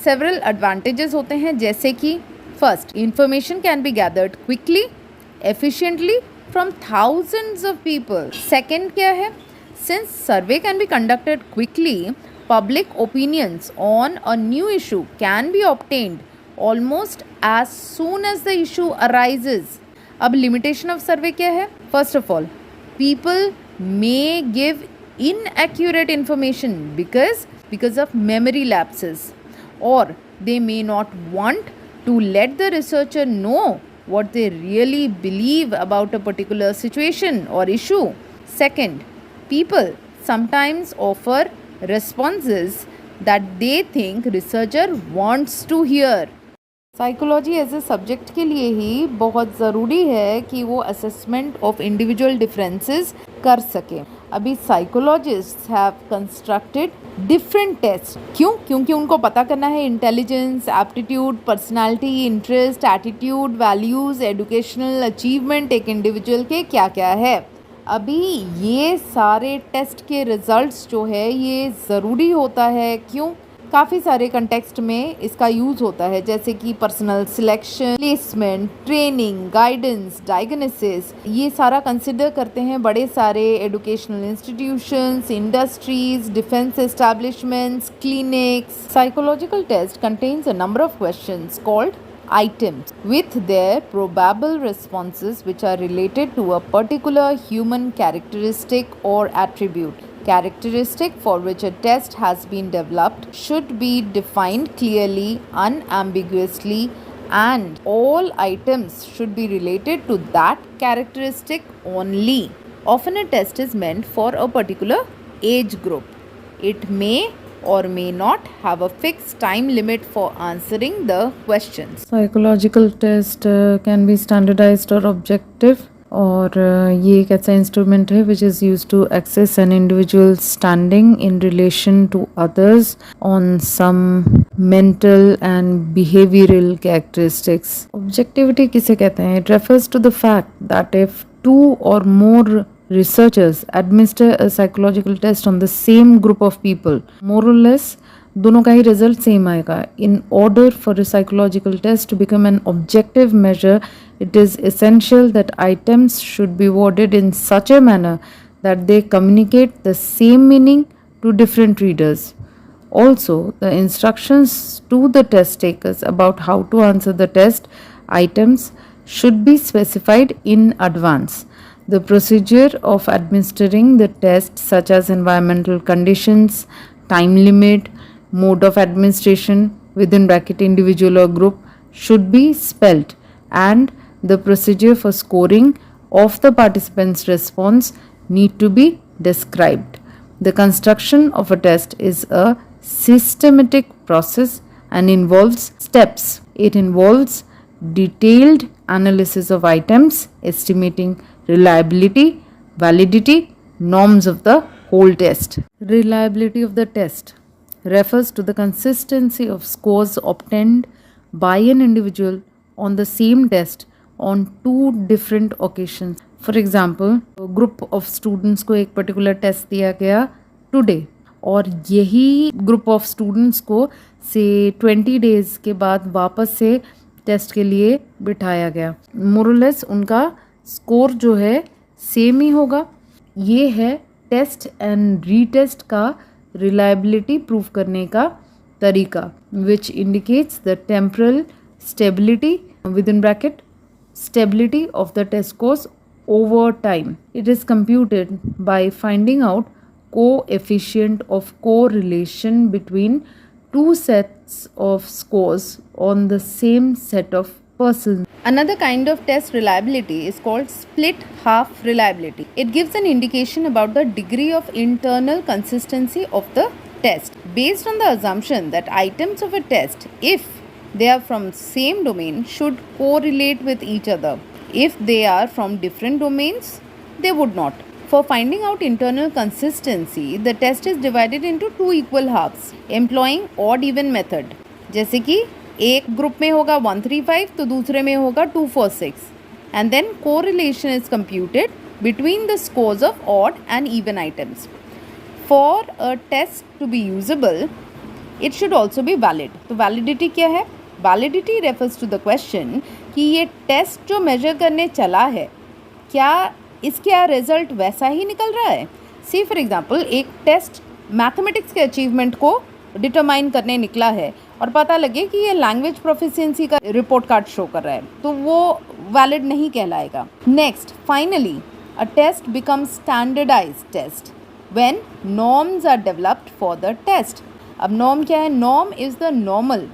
सेवरल एडवांटेजेस होते हैं, जैसे कि first, information can be gathered quickly, efficiently from thousands of people. Second क्या है, Since survey can be conducted quickly, public opinions on a new issue can be obtained almost as soon as the issue arises. अब limitation of survey क्या है? First of all, people may give inaccurate information because of memory lapses, or they may not want to let the researcher know what they really believe about a particular situation or issue. Second, people sometimes offer responses that they think researcher wants to hear. Psychology as a subject के लिए ही बहुत ज़रूरी है कि वो असेसमेंट ऑफ इंडिविजुअल डिफरेंसेस कर सके. अभी psychologists have constructed different test. क्यों? क्योंकि उनको पता करना है intelligence, aptitude, personality, interest, attitude, values, educational achievement एक इंडिविजुअल के क्या क्या है. अभी ये सारे टेस्ट के रिजल्ट्स जो है ये ज़रूरी होता है. क्यों? काफ़ी सारे कंटेक्स्ट में इसका यूज़ होता है, जैसे कि personal selection, placement, training, guidance, diagnosis. ये सारा कंसिडर करते हैं बड़े सारे educational institutions, industries, defence establishments, clinics. Psychological test contains a number of questions called items with their probable responses which are related to a particular human characteristic or attribute. Characteristic for which a test has been developed should be defined clearly, unambiguously, and all items should be related to that characteristic only. Often a test is meant for a particular age group. It may or may not have a fixed time limit for answering the questions. Psychological test can be standardized or objective. और ये एक ऐसा इंस्ट्रूमेंट है which is use to assess an individual standing in relation to others on some mental and behavioural characteristics. Objectivity किसे कहते हैं? It refers to the fact that if two और more researchers administer a psychological test on the same group of people, more or less दोनों का ही रिजल्ट सेम आएगा. In order for a psychological test to become an objective measure, it is essential that items should be worded in such a manner that they communicate the same meaning to different readers. Also, the instructions to the test takers about how to answer the test items should be specified in advance. The procedure of administering the test, such as environmental conditions, time limit, mode of administration within bracket individual or group, should be spelled, and the procedure for scoring of the participants' response need to be described. The construction of a test is a systematic process and involves steps. It involves detailed analysis of items, estimating reliability, validity, norms of the whole test. Reliability of the test refers to the consistency of scores obtained by an individual on the same test on two different occasions. For example, a group of students को एक particular test दिया गया today, और यही group of students को से 20 days के बाद वापस से टेस्ट के लिए बिठाया गया. More or less उनका स्कोर जो है सेम ही होगा. ये है टेस्ट एंड रीटेस्ट का रिलायबिलिटी प्रूव करने का तरीका, which indicates the temporal stability with in bracket stability of the test scores over time. It is computed by finding out coefficient of correlation between two sets of scores on the same set of persons. Another kind of test reliability is called split half reliability. It gives an indication about the degree of internal consistency of the test based on the assumption that items of a test, if they are from same domain, should correlate with each other. If they are from different domains, they would not. For finding out internal consistency, the test is divided into two equal halves, employing odd even method. जैसे कि एक ग्रुप में होगा 135 तो दूसरे में होगा 246, and then correlation is computed between the scores of odd and even items. For a test to be usable, it should also be valid. तो validity क्या है? Validity refers to the question कि ये टेस्ट जो मेजर करने चला है, क्या इसका रिजल्ट वैसा ही निकल रहा है? सी फॉर एग्जाम्पल एक टेस्ट मैथमेटिक्स के अचीवमेंट को डिटरमाइन करने निकला है और पता लगे कि ये लैंग्वेज प्रोफिशिएंसी का रिपोर्ट कार्ड शो कर रहा है, तो वो वैलिड नहीं कहलाएगा. Next, finally a test becomes standardised test when norms are developed for the test. अब नॉर्म क्या है? Norm is the normal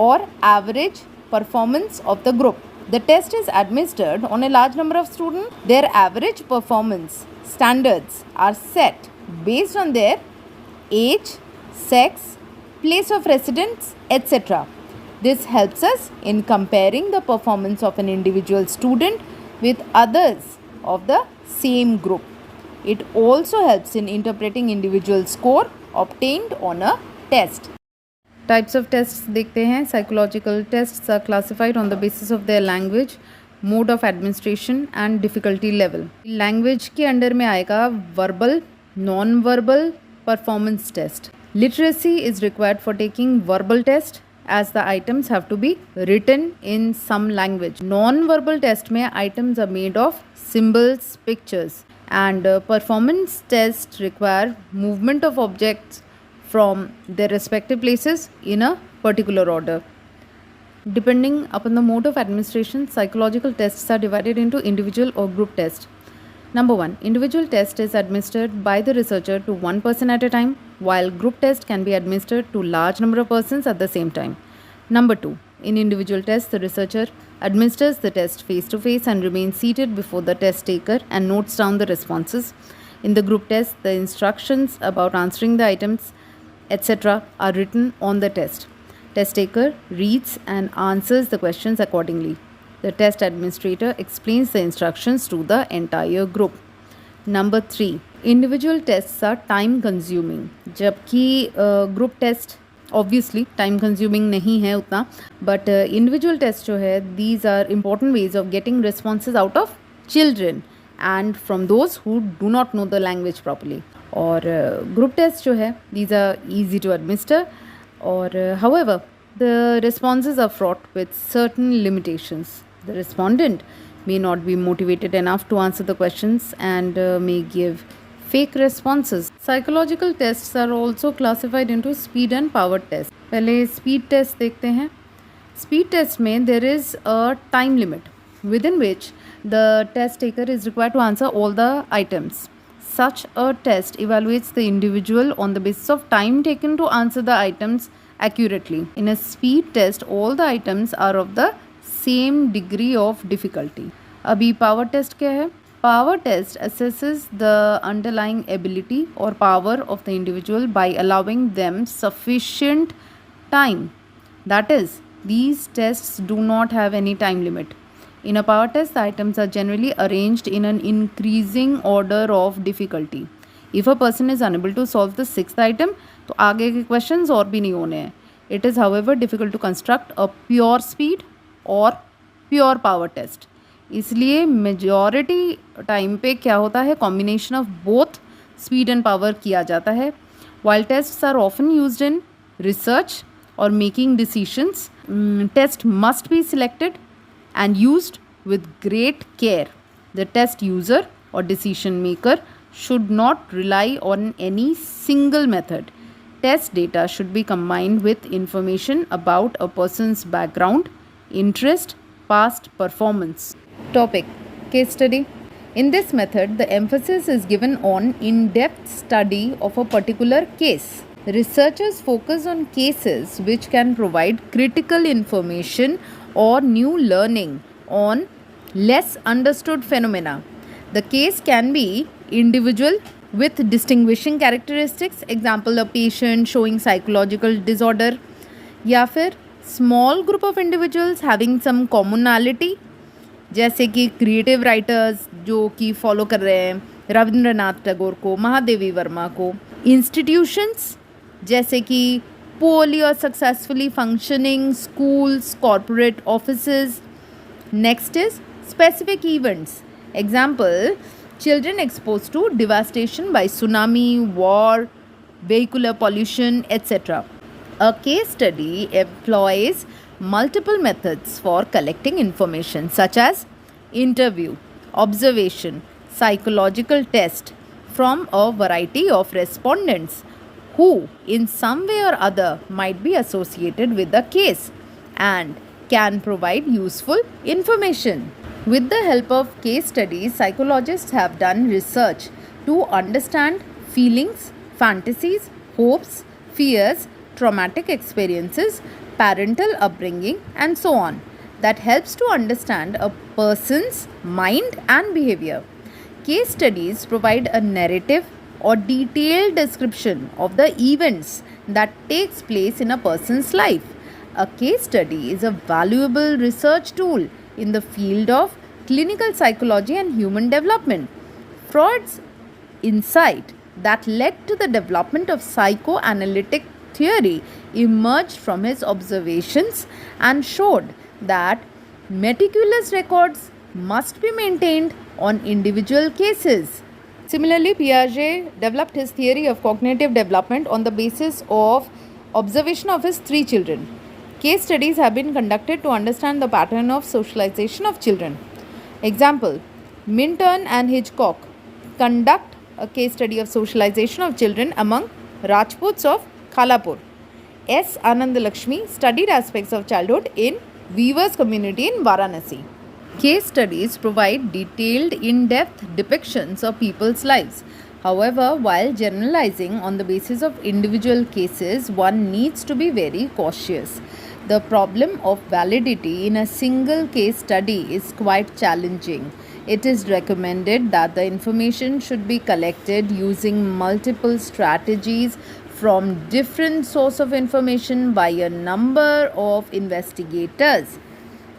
or average performance of the group. The test is administered on a large number of students. Their average performance standards are set based on their age, sex, place of residence, etc. This helps us in comparing the performance of an individual student with others of the same group. It also helps in interpreting individual score obtained on a test. Types of test देखते हैं. Psychological test are classified on the basis of their language, mode of administration and difficulty level. Language के अंडर में आएगा verbal, non verbal, performance test. Literacy is required for taking verbal test as the items have to be written in some language. Non-verbal test में items are made of symbols, pictures, and performance tests require movement of objects from their respective places in a particular order. Depending upon the mode of administration, psychological tests are divided into individual or group tests. Number 1. Individual test is administered by the researcher to one person at a time, while group test can be administered to large number of persons at the same time. Number 2. In individual tests, the researcher administers the test face to face and remains seated before the test taker and notes down the responses. In the group test, the instructions about answering the items, etc. are written on the test. Test taker reads and answers the questions accordingly. The test administrator explains the instructions to the entire group. Number 3. Individual tests are time consuming, जबकि group test obviously time consuming नहीं है उतना, but individual test जो है, these are important ways of getting responses out of children and from those who do not know the language properly. और group test जो है, these are easy to administer, और however the responses are fraught with certain limitations. The respondent may not be motivated enough to answer the questions and may give fake responses. Psychological tests are also classified into speed and power tests. पहले speed test देखते हैं. Speed test में there is a time limit within which the test taker is required to answer all the items. Such a test evaluates the individual on the basis of time taken to answer the items accurately. In a speed test, all the items are of the same degree of difficulty. अभी power test क्या है? Power test assesses the underlying ability or power of the individual by allowing them sufficient time. That is, these tests do not have any time limit. In a power test, the items are generally arranged in an increasing order of difficulty. If a person is unable to solve the sixth item, तो आगे के questions और भी नहीं होने हैं. It is, however, difficult to construct a pure speed और प्योर पावर टेस्ट. इसलिए मेजॉरिटी टाइम पे क्या होता है, combination of both speed and power किया जाता है. While tests are often used in research और making decisions, test must be selected and used with great care. The test user or decision maker should not rely on any single method. Test data should be combined with information about a person's background, interest, past performance. Topic: Case study. In this method, the emphasis is given on in-depth study of a particular case. Researchers focus on cases which can provide critical information or new learning on less understood phenomena. The case can be individual with distinguishing characteristics, example a patient showing psychological disorder, या फिर small group of individuals having some commonality, जैसे कि क्रिएटिव राइटर्स जो कि फॉलो कर रहे हैं रविंद्रनाथ टैगोर को, महादेवी वर्मा को. इंस्टीट्यूशंस जैसे कि poorly or successfully functioning schools, corporate offices. Next is specific events. Example, children exposed to devastation by tsunami, war, vehicular pollution, etc. A case study employs multiple methods for collecting information such as interview, observation, psychological test, from a variety of respondents who, in some way or other, might be associated with the case and can provide useful information. With the help of case studies, psychologists have done research to understand feelings, fantasies, hopes, fears, traumatic experiences, parental upbringing, and so on. That helps to understand a person's mind and behavior. Case studies provide a narrative or detailed description of the events that takes place in a person's life. A case study is a valuable research tool in the field of clinical psychology and human development. Freud's insight that led to the development of psychoanalytic theory emerged from his observations and showed that meticulous records must be maintained on individual cases. Similarly, Piaget developed his theory of cognitive development on the basis of observation of his 3 children. Case studies have been conducted to understand the pattern of socialization of children. Example, Minton and Hitchcock conduct a case study of socialization of children among Rajputs of Khalapur. S. Anandalakshmi studied aspects of childhood in Weavers community in Varanasi. Case studies provide detailed, in-depth depictions of people's lives. However, while generalizing on the basis of individual cases, one needs to be very cautious. The problem of validity in a single case study is quite challenging. It is recommended that the information should be collected using multiple strategies from different sources of information by a number of investigators.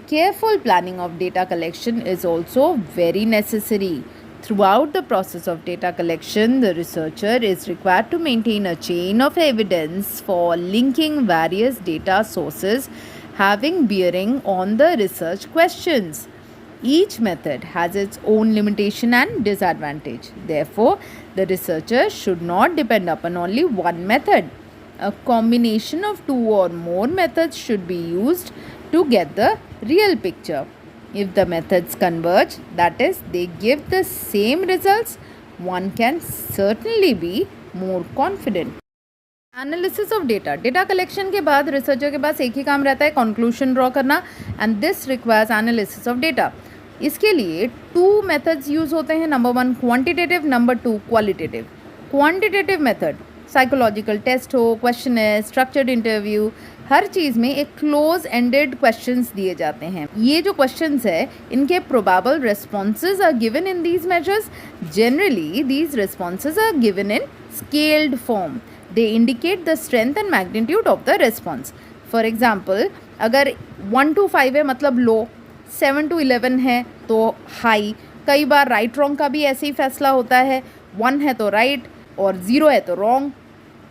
Careful planning of data collection is also very necessary. Throughout the process of data collection, the researcher is required to maintain a chain of evidence for linking various data sources having bearing on the research questions. Each method has its own limitation and disadvantage. Therefore, the researcher should not depend upon only one method. A combination of 2 or more methods should be used to get the real picture. If the methods converge, that is, they give the same results, one can certainly be more confident. Analysis of data data collection के बाद रिसर्चर के पास एक ही काम रहता है, कंक्लूजन ड्रॉ करना, and this requires analysis of data. इसके लिए 2 मेथड्स यूज होते हैं. Number 1 quantitative, number 2 qualitative. Quantitative method psychological test हो, क्वेश्चन है, स्ट्रक्चर्ड इंटरव्यू, हर चीज़ में एक क्लोज एंडेड क्वेश्चंस दिए जाते हैं. ये जो क्वेश्चंस है इनके probable responses are given in these measures. Generally these responses are given in scaled form. They indicate the strength and magnitude of the response. For example, अगर 1 to 5 है मतलब लो, 7 to 11 है तो हाई. कई बार राइट रॉन्ग का भी ऐसे ही फैसला होता है. 1 है तो राइट और 0 है तो रॉन्ग.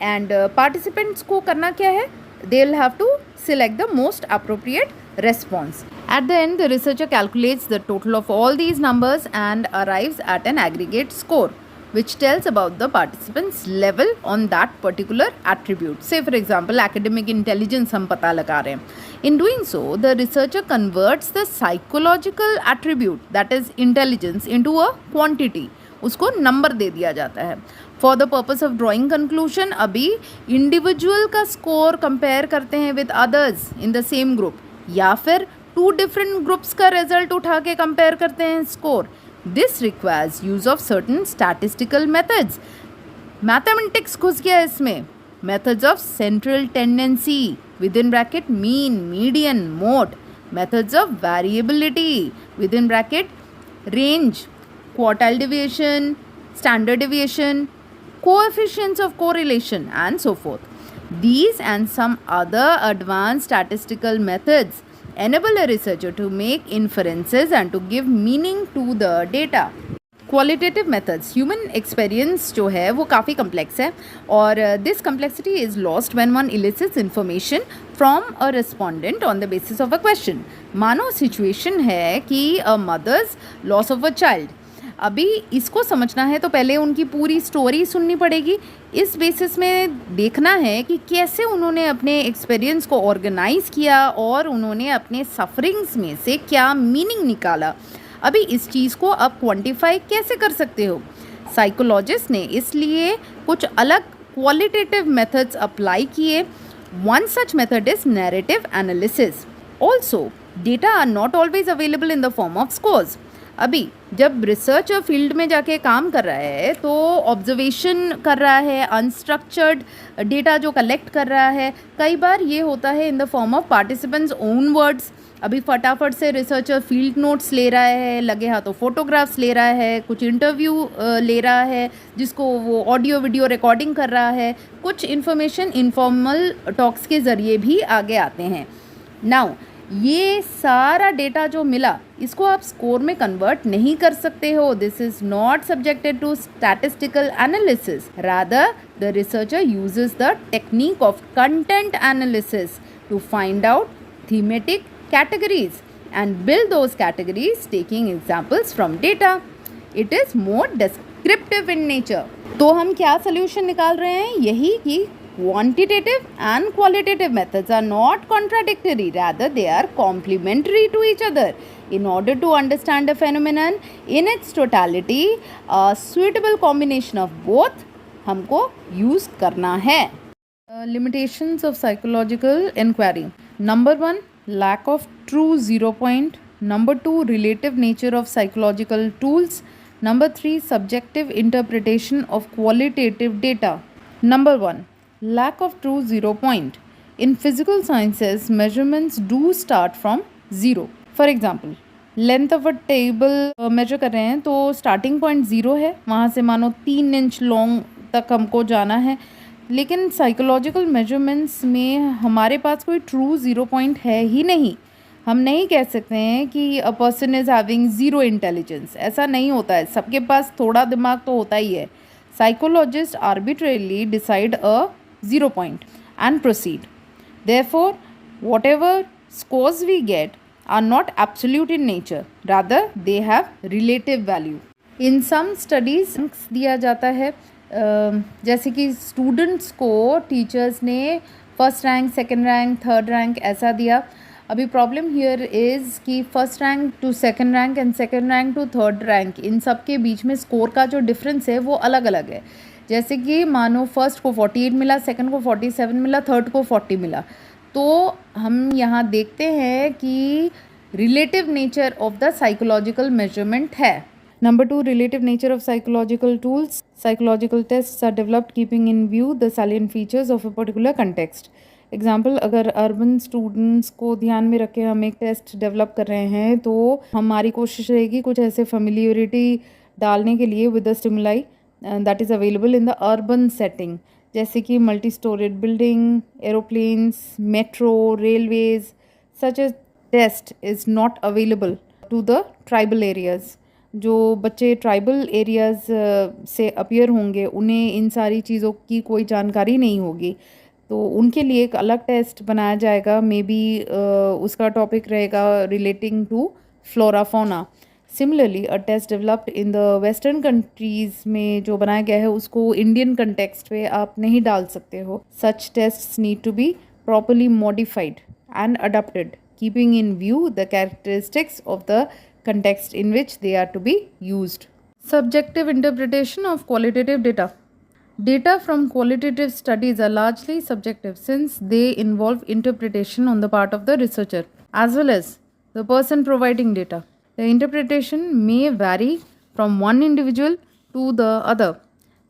एंड पार्टिसिपेंट्स को करना क्या है? They'll have to select the most appropriate response. At the end, the researcher calculates the total of all these numbers and arrives at an aggregate score, which tells about the participants' level on that particular attribute. Say, for example, academic intelligence हम पता लगा रहे हैं. In doing so, the researcher converts the psychological attribute, that is intelligence, into a quantity. उसको नंबर दे दिया जाता है. For the purpose of drawing conclusion, अभी इंडिविजुअल का स्कोर कंपेयर करते हैं with others in the same group, या फिर 2 डिफरेंट ग्रुप्स का रिजल्ट उठा के कंपेयर करते हैं score. This requires use of certain statistical methods. Mathematics घुस गया इसमें. Methods of central tendency with in bracket mean, median, mode. Methods of variability with in bracket range, quartile deviation, standard deviation, coefficients of correlation, and so forth. These and some other advanced statistical methods enable a researcher to make inferences and to give meaning to the data. Qualitative methods, human experience जो है वो काफ़ी कम्प्लेक्स है और this complexity is lost when one elicits information from a respondent on the basis of a question. मानो सिचुएशन है कि a mother's loss of a child. अभी इसको समझना है तो पहले उनकी पूरी स्टोरी सुननी पड़ेगी. इस बेसिस में देखना है कि कैसे उन्होंने अपने एक्सपीरियंस को ऑर्गेनाइज किया और उन्होंने अपने सफरिंग्स में से क्या मीनिंग निकाला. अभी इस चीज़ को आप क्वांटिफाई कैसे कर सकते हो? साइकोलॉजिस्ट ने इसलिए कुछ अलग क्वालिटेटिव मेथड्स अप्लाई किए. One such method is narrative analysis. Also data are not always available in the form of scores. अभी जब रिसर्चर फील्ड में जाके काम कर रहा है तो ऑब्जर्वेशन कर रहा है, अनस्ट्रक्चर्ड डेटा जो कलेक्ट कर रहा है, कई बार ये होता है in the form of participants own words. अभी फटाफट से रिसर्चर फील्ड नोट्स ले रहा है, लगे हाथों फोटोग्राफ्स ले रहा है, कुछ इंटरव्यू ले रहा है जिसको वो ऑडियो वीडियो रिकॉर्डिंग कर रहा है. कुछ इन्फॉर्मेशन इनफॉर्मल टॉक्स के ज़रिए भी आगे आते हैं. नाउ ये सारा डेटा जो मिला इसको आप स्कोर में कन्वर्ट नहीं कर सकते हो. This is not subjected to statistical analysis. Rather the researcher uses the technique of content analysis to find out thematic categories and build those categories taking examples from data. It is more descriptive in nature. तो हम क्या solution निकाल रहे हैं? यही कि quantitative and qualitative methods are not contradictory, rather they are complementary to each other. In order to understand a phenomenon in its totality, a suitable combination of both हमको use करना है. Limitations of psychological inquiry. Number 1, lack of true zero point. Number 2, relative nature of psychological tools. Number 3, subjective interpretation of qualitative data. Number 1, lack of true zero point. In physical sciences, measurements do start from zero. For example, length of a table measure कर रहे हैं तो स्टार्टिंग पॉइंट ज़ीरो है, वहाँ से मानो 3 इंच लॉन्ग तक हमको जाना है. लेकिन साइकोलॉजिकल मेजरमेंट्स में हमारे पास कोई ट्रू ज़ीरो पॉइंट है ही नहीं. हम नहीं कह सकते हैं कि a person is having zero intelligence. ऐसा नहीं होता है, सबके पास थोड़ा दिमाग तो होता ही है. Psychologist arbitrarily decide a zero point and proceed. Therefore whatever scores we get are not absolute in nature, rather they have relative value. In some studies दिया जाता है, जैसे कि स्टूडेंट्स को टीचर्स ने first rank, second rank, third rank ऐसा दिया. अभी प्रॉब्लम हियर इज़ कि first rank to second rank and second rank to third rank, इन सब के बीच में स्कोर का जो डिफरेंस है वो अलग अलग है. जैसे कि मानो फर्स्ट को 48 मिला, सेकंड को 47 मिला, थर्ड को 40 मिला. तो हम यहाँ देखते हैं कि relative nature of the psychological measurement है. Number 2, relative nature of psychological tools. Psychological tests are developed keeping in view the salient features of a particular context. Example, अगर अर्बन स्टूडेंट्स को ध्यान में रख के हम एक टेस्ट डेवलप कर रहे हैं तो हमारी कोशिश रहेगी कुछ ऐसे फेमिलियरिटी डालने के लिए with the stimuli that is available in the urban setting, जैसे कि multi storeyed building, aeroplanes, metro, railways. Such a test is not available to the tribal areas. जो बच्चे ट्राइबल एरियाज़ से अपीयर होंगे उन्हें इन सारी चीज़ों की कोई जानकारी नहीं होगी, तो उनके लिए एक अलग टेस्ट बनाया जाएगा. मे बी उसका टॉपिक रहेगा relating to flora fauna. Similarly a test developed in the western countries में जो बनाया गया है उसको इंडियन कंटेक्स्ट पे आप नहीं डाल सकते हो. Such tests need to be properly modified and adopted, keeping in view the characteristics of the context in which they are to be used. Subjective interpretation of qualitative data. Data from qualitative studies are largely subjective since they involve interpretation on the part of the researcher as well as the person providing data. The interpretation may vary from one individual to the other.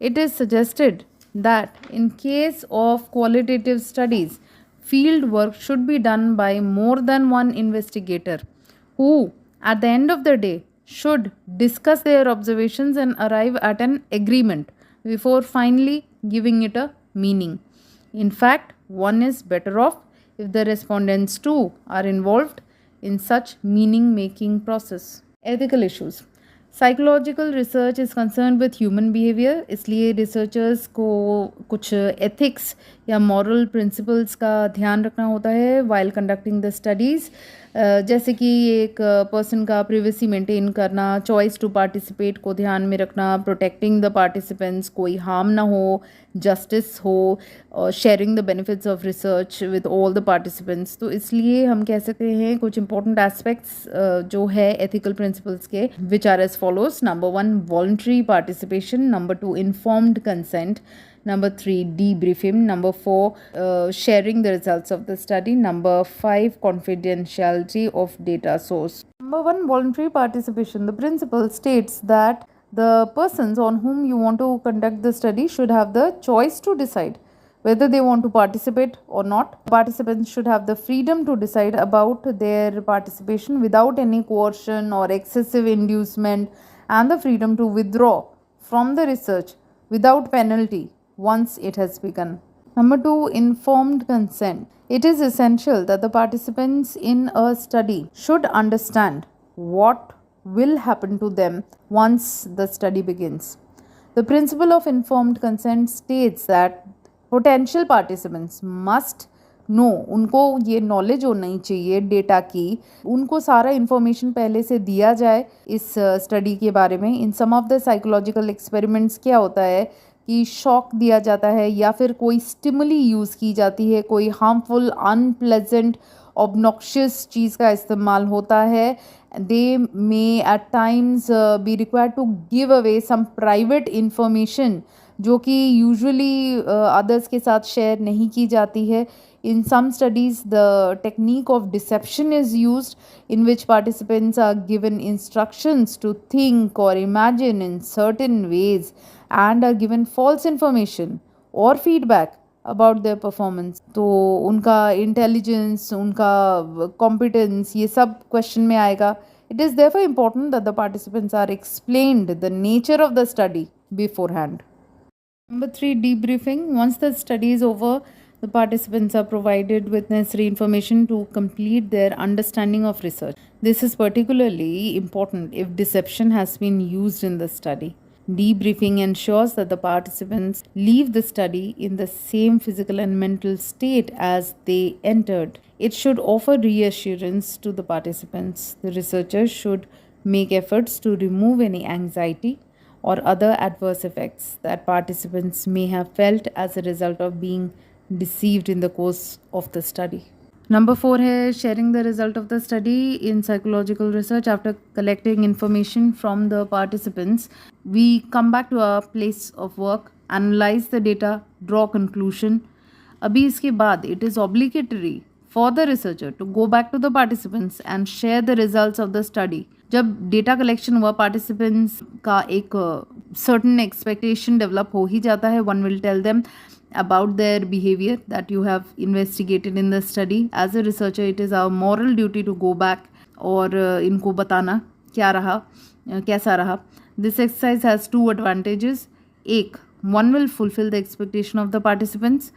It is suggested that in case of qualitative studies, field work should be done by more than one investigator who, at the end of the day, should discuss their observations and arrive at an agreement before finally giving it a meaning. In fact, one is better off if the respondents too are involved in such meaning-making process. Ethical issues. Psychological research is concern with human behaviour, इसलिए रिसर्चर्स को कुछ एथिक्स या मॉरल प्रिंसिपल्स का ध्यान रखना होता है वाइल कंडक्टिंग द स्टडीज़. जैसे कि एक पर्सन का प्रिवेसी मेंटेन करना, चॉइस टू पार्टिसिपेट को ध्यान में रखना, प्रोटेक्टिंग द पार्टिसिपेंट्स, कोई हार्म ना हो, जस्टिस हो, और sharing the benefits of research with all the participants. तो इसलिए हम कह सकते हैं कुछ इंपॉर्टेंट एस्पेक्ट्स जो है एथिकल प्रिंसिपल्स के, which are as follows. Number 1 voluntary participation, number 2 informed consent, number 3 debriefing, number 4 sharing the results of the study, number 5 confidentiality of data source. Number 1 voluntary participation. The principle states that the persons on whom you want to conduct the study should have the choice to decide whether they want to participate or not. Participants should have the freedom to decide about their participation without any coercion or excessive inducement, and the freedom to withdraw from the research without penalty once it has begun. Number 2, informed consent. It is essential that the participants in a study should understand what will happen to them once the study begins. The principle of informed consent states that potential participants must know उनको ये नॉलेज होनी चाहिए डेटा की, उनको सारा इन्फॉर्मेशन पहले से दिया जाए इस स्टडी के बारे में। इन सम ऑफ द साइकोलॉजिकल एक्सपेरिमेंट्स क्या होता है कि शॉक दिया जाता है या फिर कोई स्टिमुली यूज़ की जाती है, कोई हार्मफुल अनप्लेजेंट ऑब्नॉक्शियस चीज़ का इस्तेमाल होता है। They may at times be required to give away some private information जो कि यूजुअली अदर्स के साथ शेयर नहीं की जाती है। In some studies, the technique of deception is used, in which participants are given instructions to think or imagine in certain ways and are given false information or feedback about their performance. तो उनका intelligence, उनका competence, ये सब question में आएगा. It is therefore important that the participants are explained the nature of the study beforehand. Number 3, debriefing. Once the study is over, the participants are provided with necessary information to complete their understanding of research. This is particularly important if deception has been used in the study. Debriefing ensures that the participants leave the study in the same physical and mental state as they entered. It should offer reassurance to the participants. The researchers should make efforts to remove any anxiety or other adverse effects that participants may have felt as a result of being deceived in the course of the study. Number 4 है sharing the result of the study. In psychological research, after collecting information from the participants, we come back to our place of work, analyze the data, draw conclusion. अभी इसके बाद it is obligatory for the researcher to go back to the participants and share the results of the study. जब डेटा कलेक्शन हुआ, पार्टिसिपेंट्स का एक सर्टन एक्सपेक्टेशन डेवलप हो ही जाता है. One will tell them about their behavior that you have investigated in the study. As a researcher, it is our moral duty to go back और इनको बताना क्या रहा, कैसा रहा. This exercise has 2 advantages. एक, one will fulfill the expectation of the participants,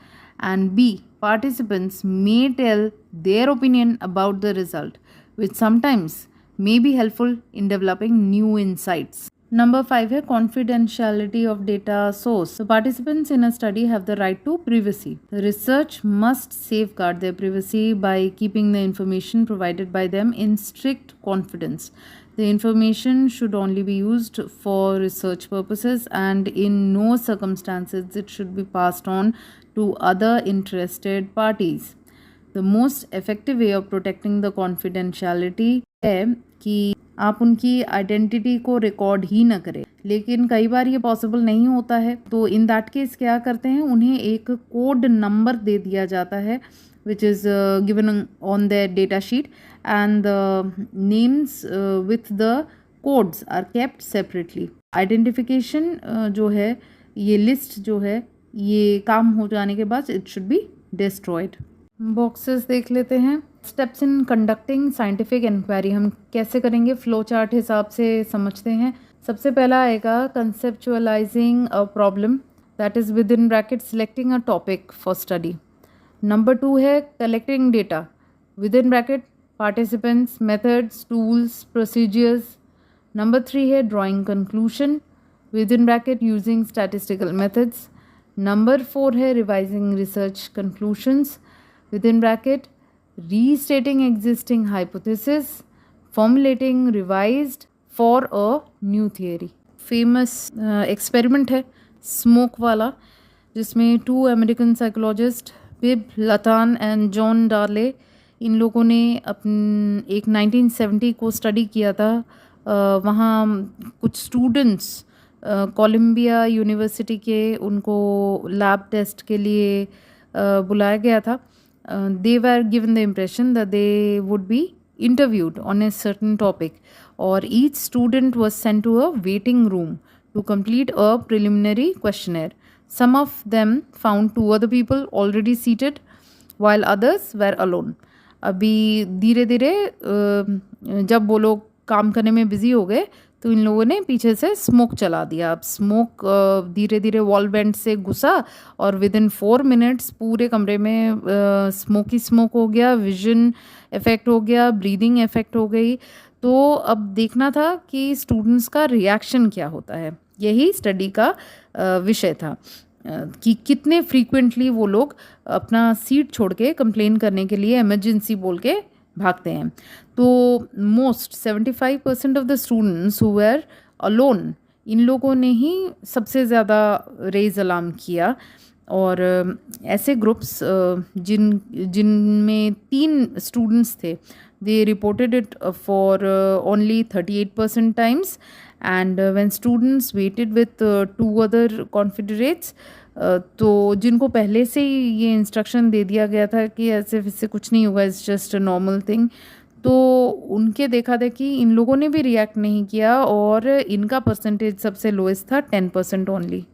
and B, participants may tell their opinion about the result, which sometimes may be helpful in developing new insights. Number 5 है confidentiality of data source. The participants in a study have the right to privacy. The research must safeguard their privacy by keeping the information provided by them in strict confidence. The information should only be used for research purposes, and in no circumstances it should be passed on to other interested parties. The most effective way of protecting the confidentiality है कि आप उनकी आइडेंटिटी को रिकॉर्ड ही ना करें. लेकिन कई बार ये पॉसिबल नहीं होता है, तो इन दैट केस क्या करते हैं, उन्हें एक कोड नंबर दे दिया जाता है which is given on the data sheet, and the names with the codes are kept separately. Identification जो है, ये लिस्ट जो है, ये काम हो जाने के बाद it should be destroyed. Boxes देख लेते हैं. Steps in conducting scientific inquiry हम कैसे करेंगे, फ्लो चार्ट हिसाब से समझते हैं. सबसे पहला आएगा conceptualising a problem, that is with in bracket selecting a topic for study. Number 2 है collecting data, with in bracket participants, methods, tools, procedures. Number 3 है drawing conclusion, with in bracket using statistical methods. Number 4 है revising research conclusions, within bracket restating existing hypothesis, formulating revised for a new theory. Famous experiment है स्मोक वाला, जिसमें 2 American psychologist Bibb Latane and John Darley, इन लोगों ने एक 1970 को स्टडी किया था. वहाँ कुछ स्टूडेंट्स कोलंबिया यूनिवर्सिटी के, उनको लैब टेस्ट के लिए बुलाया गया था. They were given the impression that they would be interviewed on a certain topic, or each student was sent to a waiting room to complete a preliminary questionnaire. Some of them found 2 other people already seated while others were alone. अभी धीरे धीरे जब वो लोग काम करने में बिजी हो गए तो इन लोगों ने पीछे से स्मोक चला दिया. अब स्मोक धीरे धीरे वॉल वेंट से घुसा और विद इन 4 मिनट्स पूरे कमरे में स्मोक ही स्मोक हो गया. विजन इफेक्ट हो गया, ब्रीदिंग इफेक्ट हो गई. तो अब देखना था कि स्टूडेंट्स का रिएक्शन क्या होता है. यही स्टडी का विषय था कि कितने फ्रीक्वेंटली वो लोग अपना सीट छोड़ के कंप्लेन करने के लिए इमरजेंसी बोल के भागते हैं. तो most 75% of the students who were alone, इन लोगों ने ही सबसे ज़्यादा रेज अलार्म किया. और ऐसे ग्रुप्स जिनमें 3 स्टूडेंट्स थे, they reported it for only 38% times. And when students waited with 2 other confederates, तो जिनको पहले से ही ये इंस्ट्रक्शन दे दिया गया था कि ऐसे इससे कुछ नहीं होगा, it's just a normal thing, तो उनके देखा था कि इन लोगों ने भी रिएक्ट नहीं किया और इनका परसेंटेज सबसे लोएस्ट था 10% ओनली.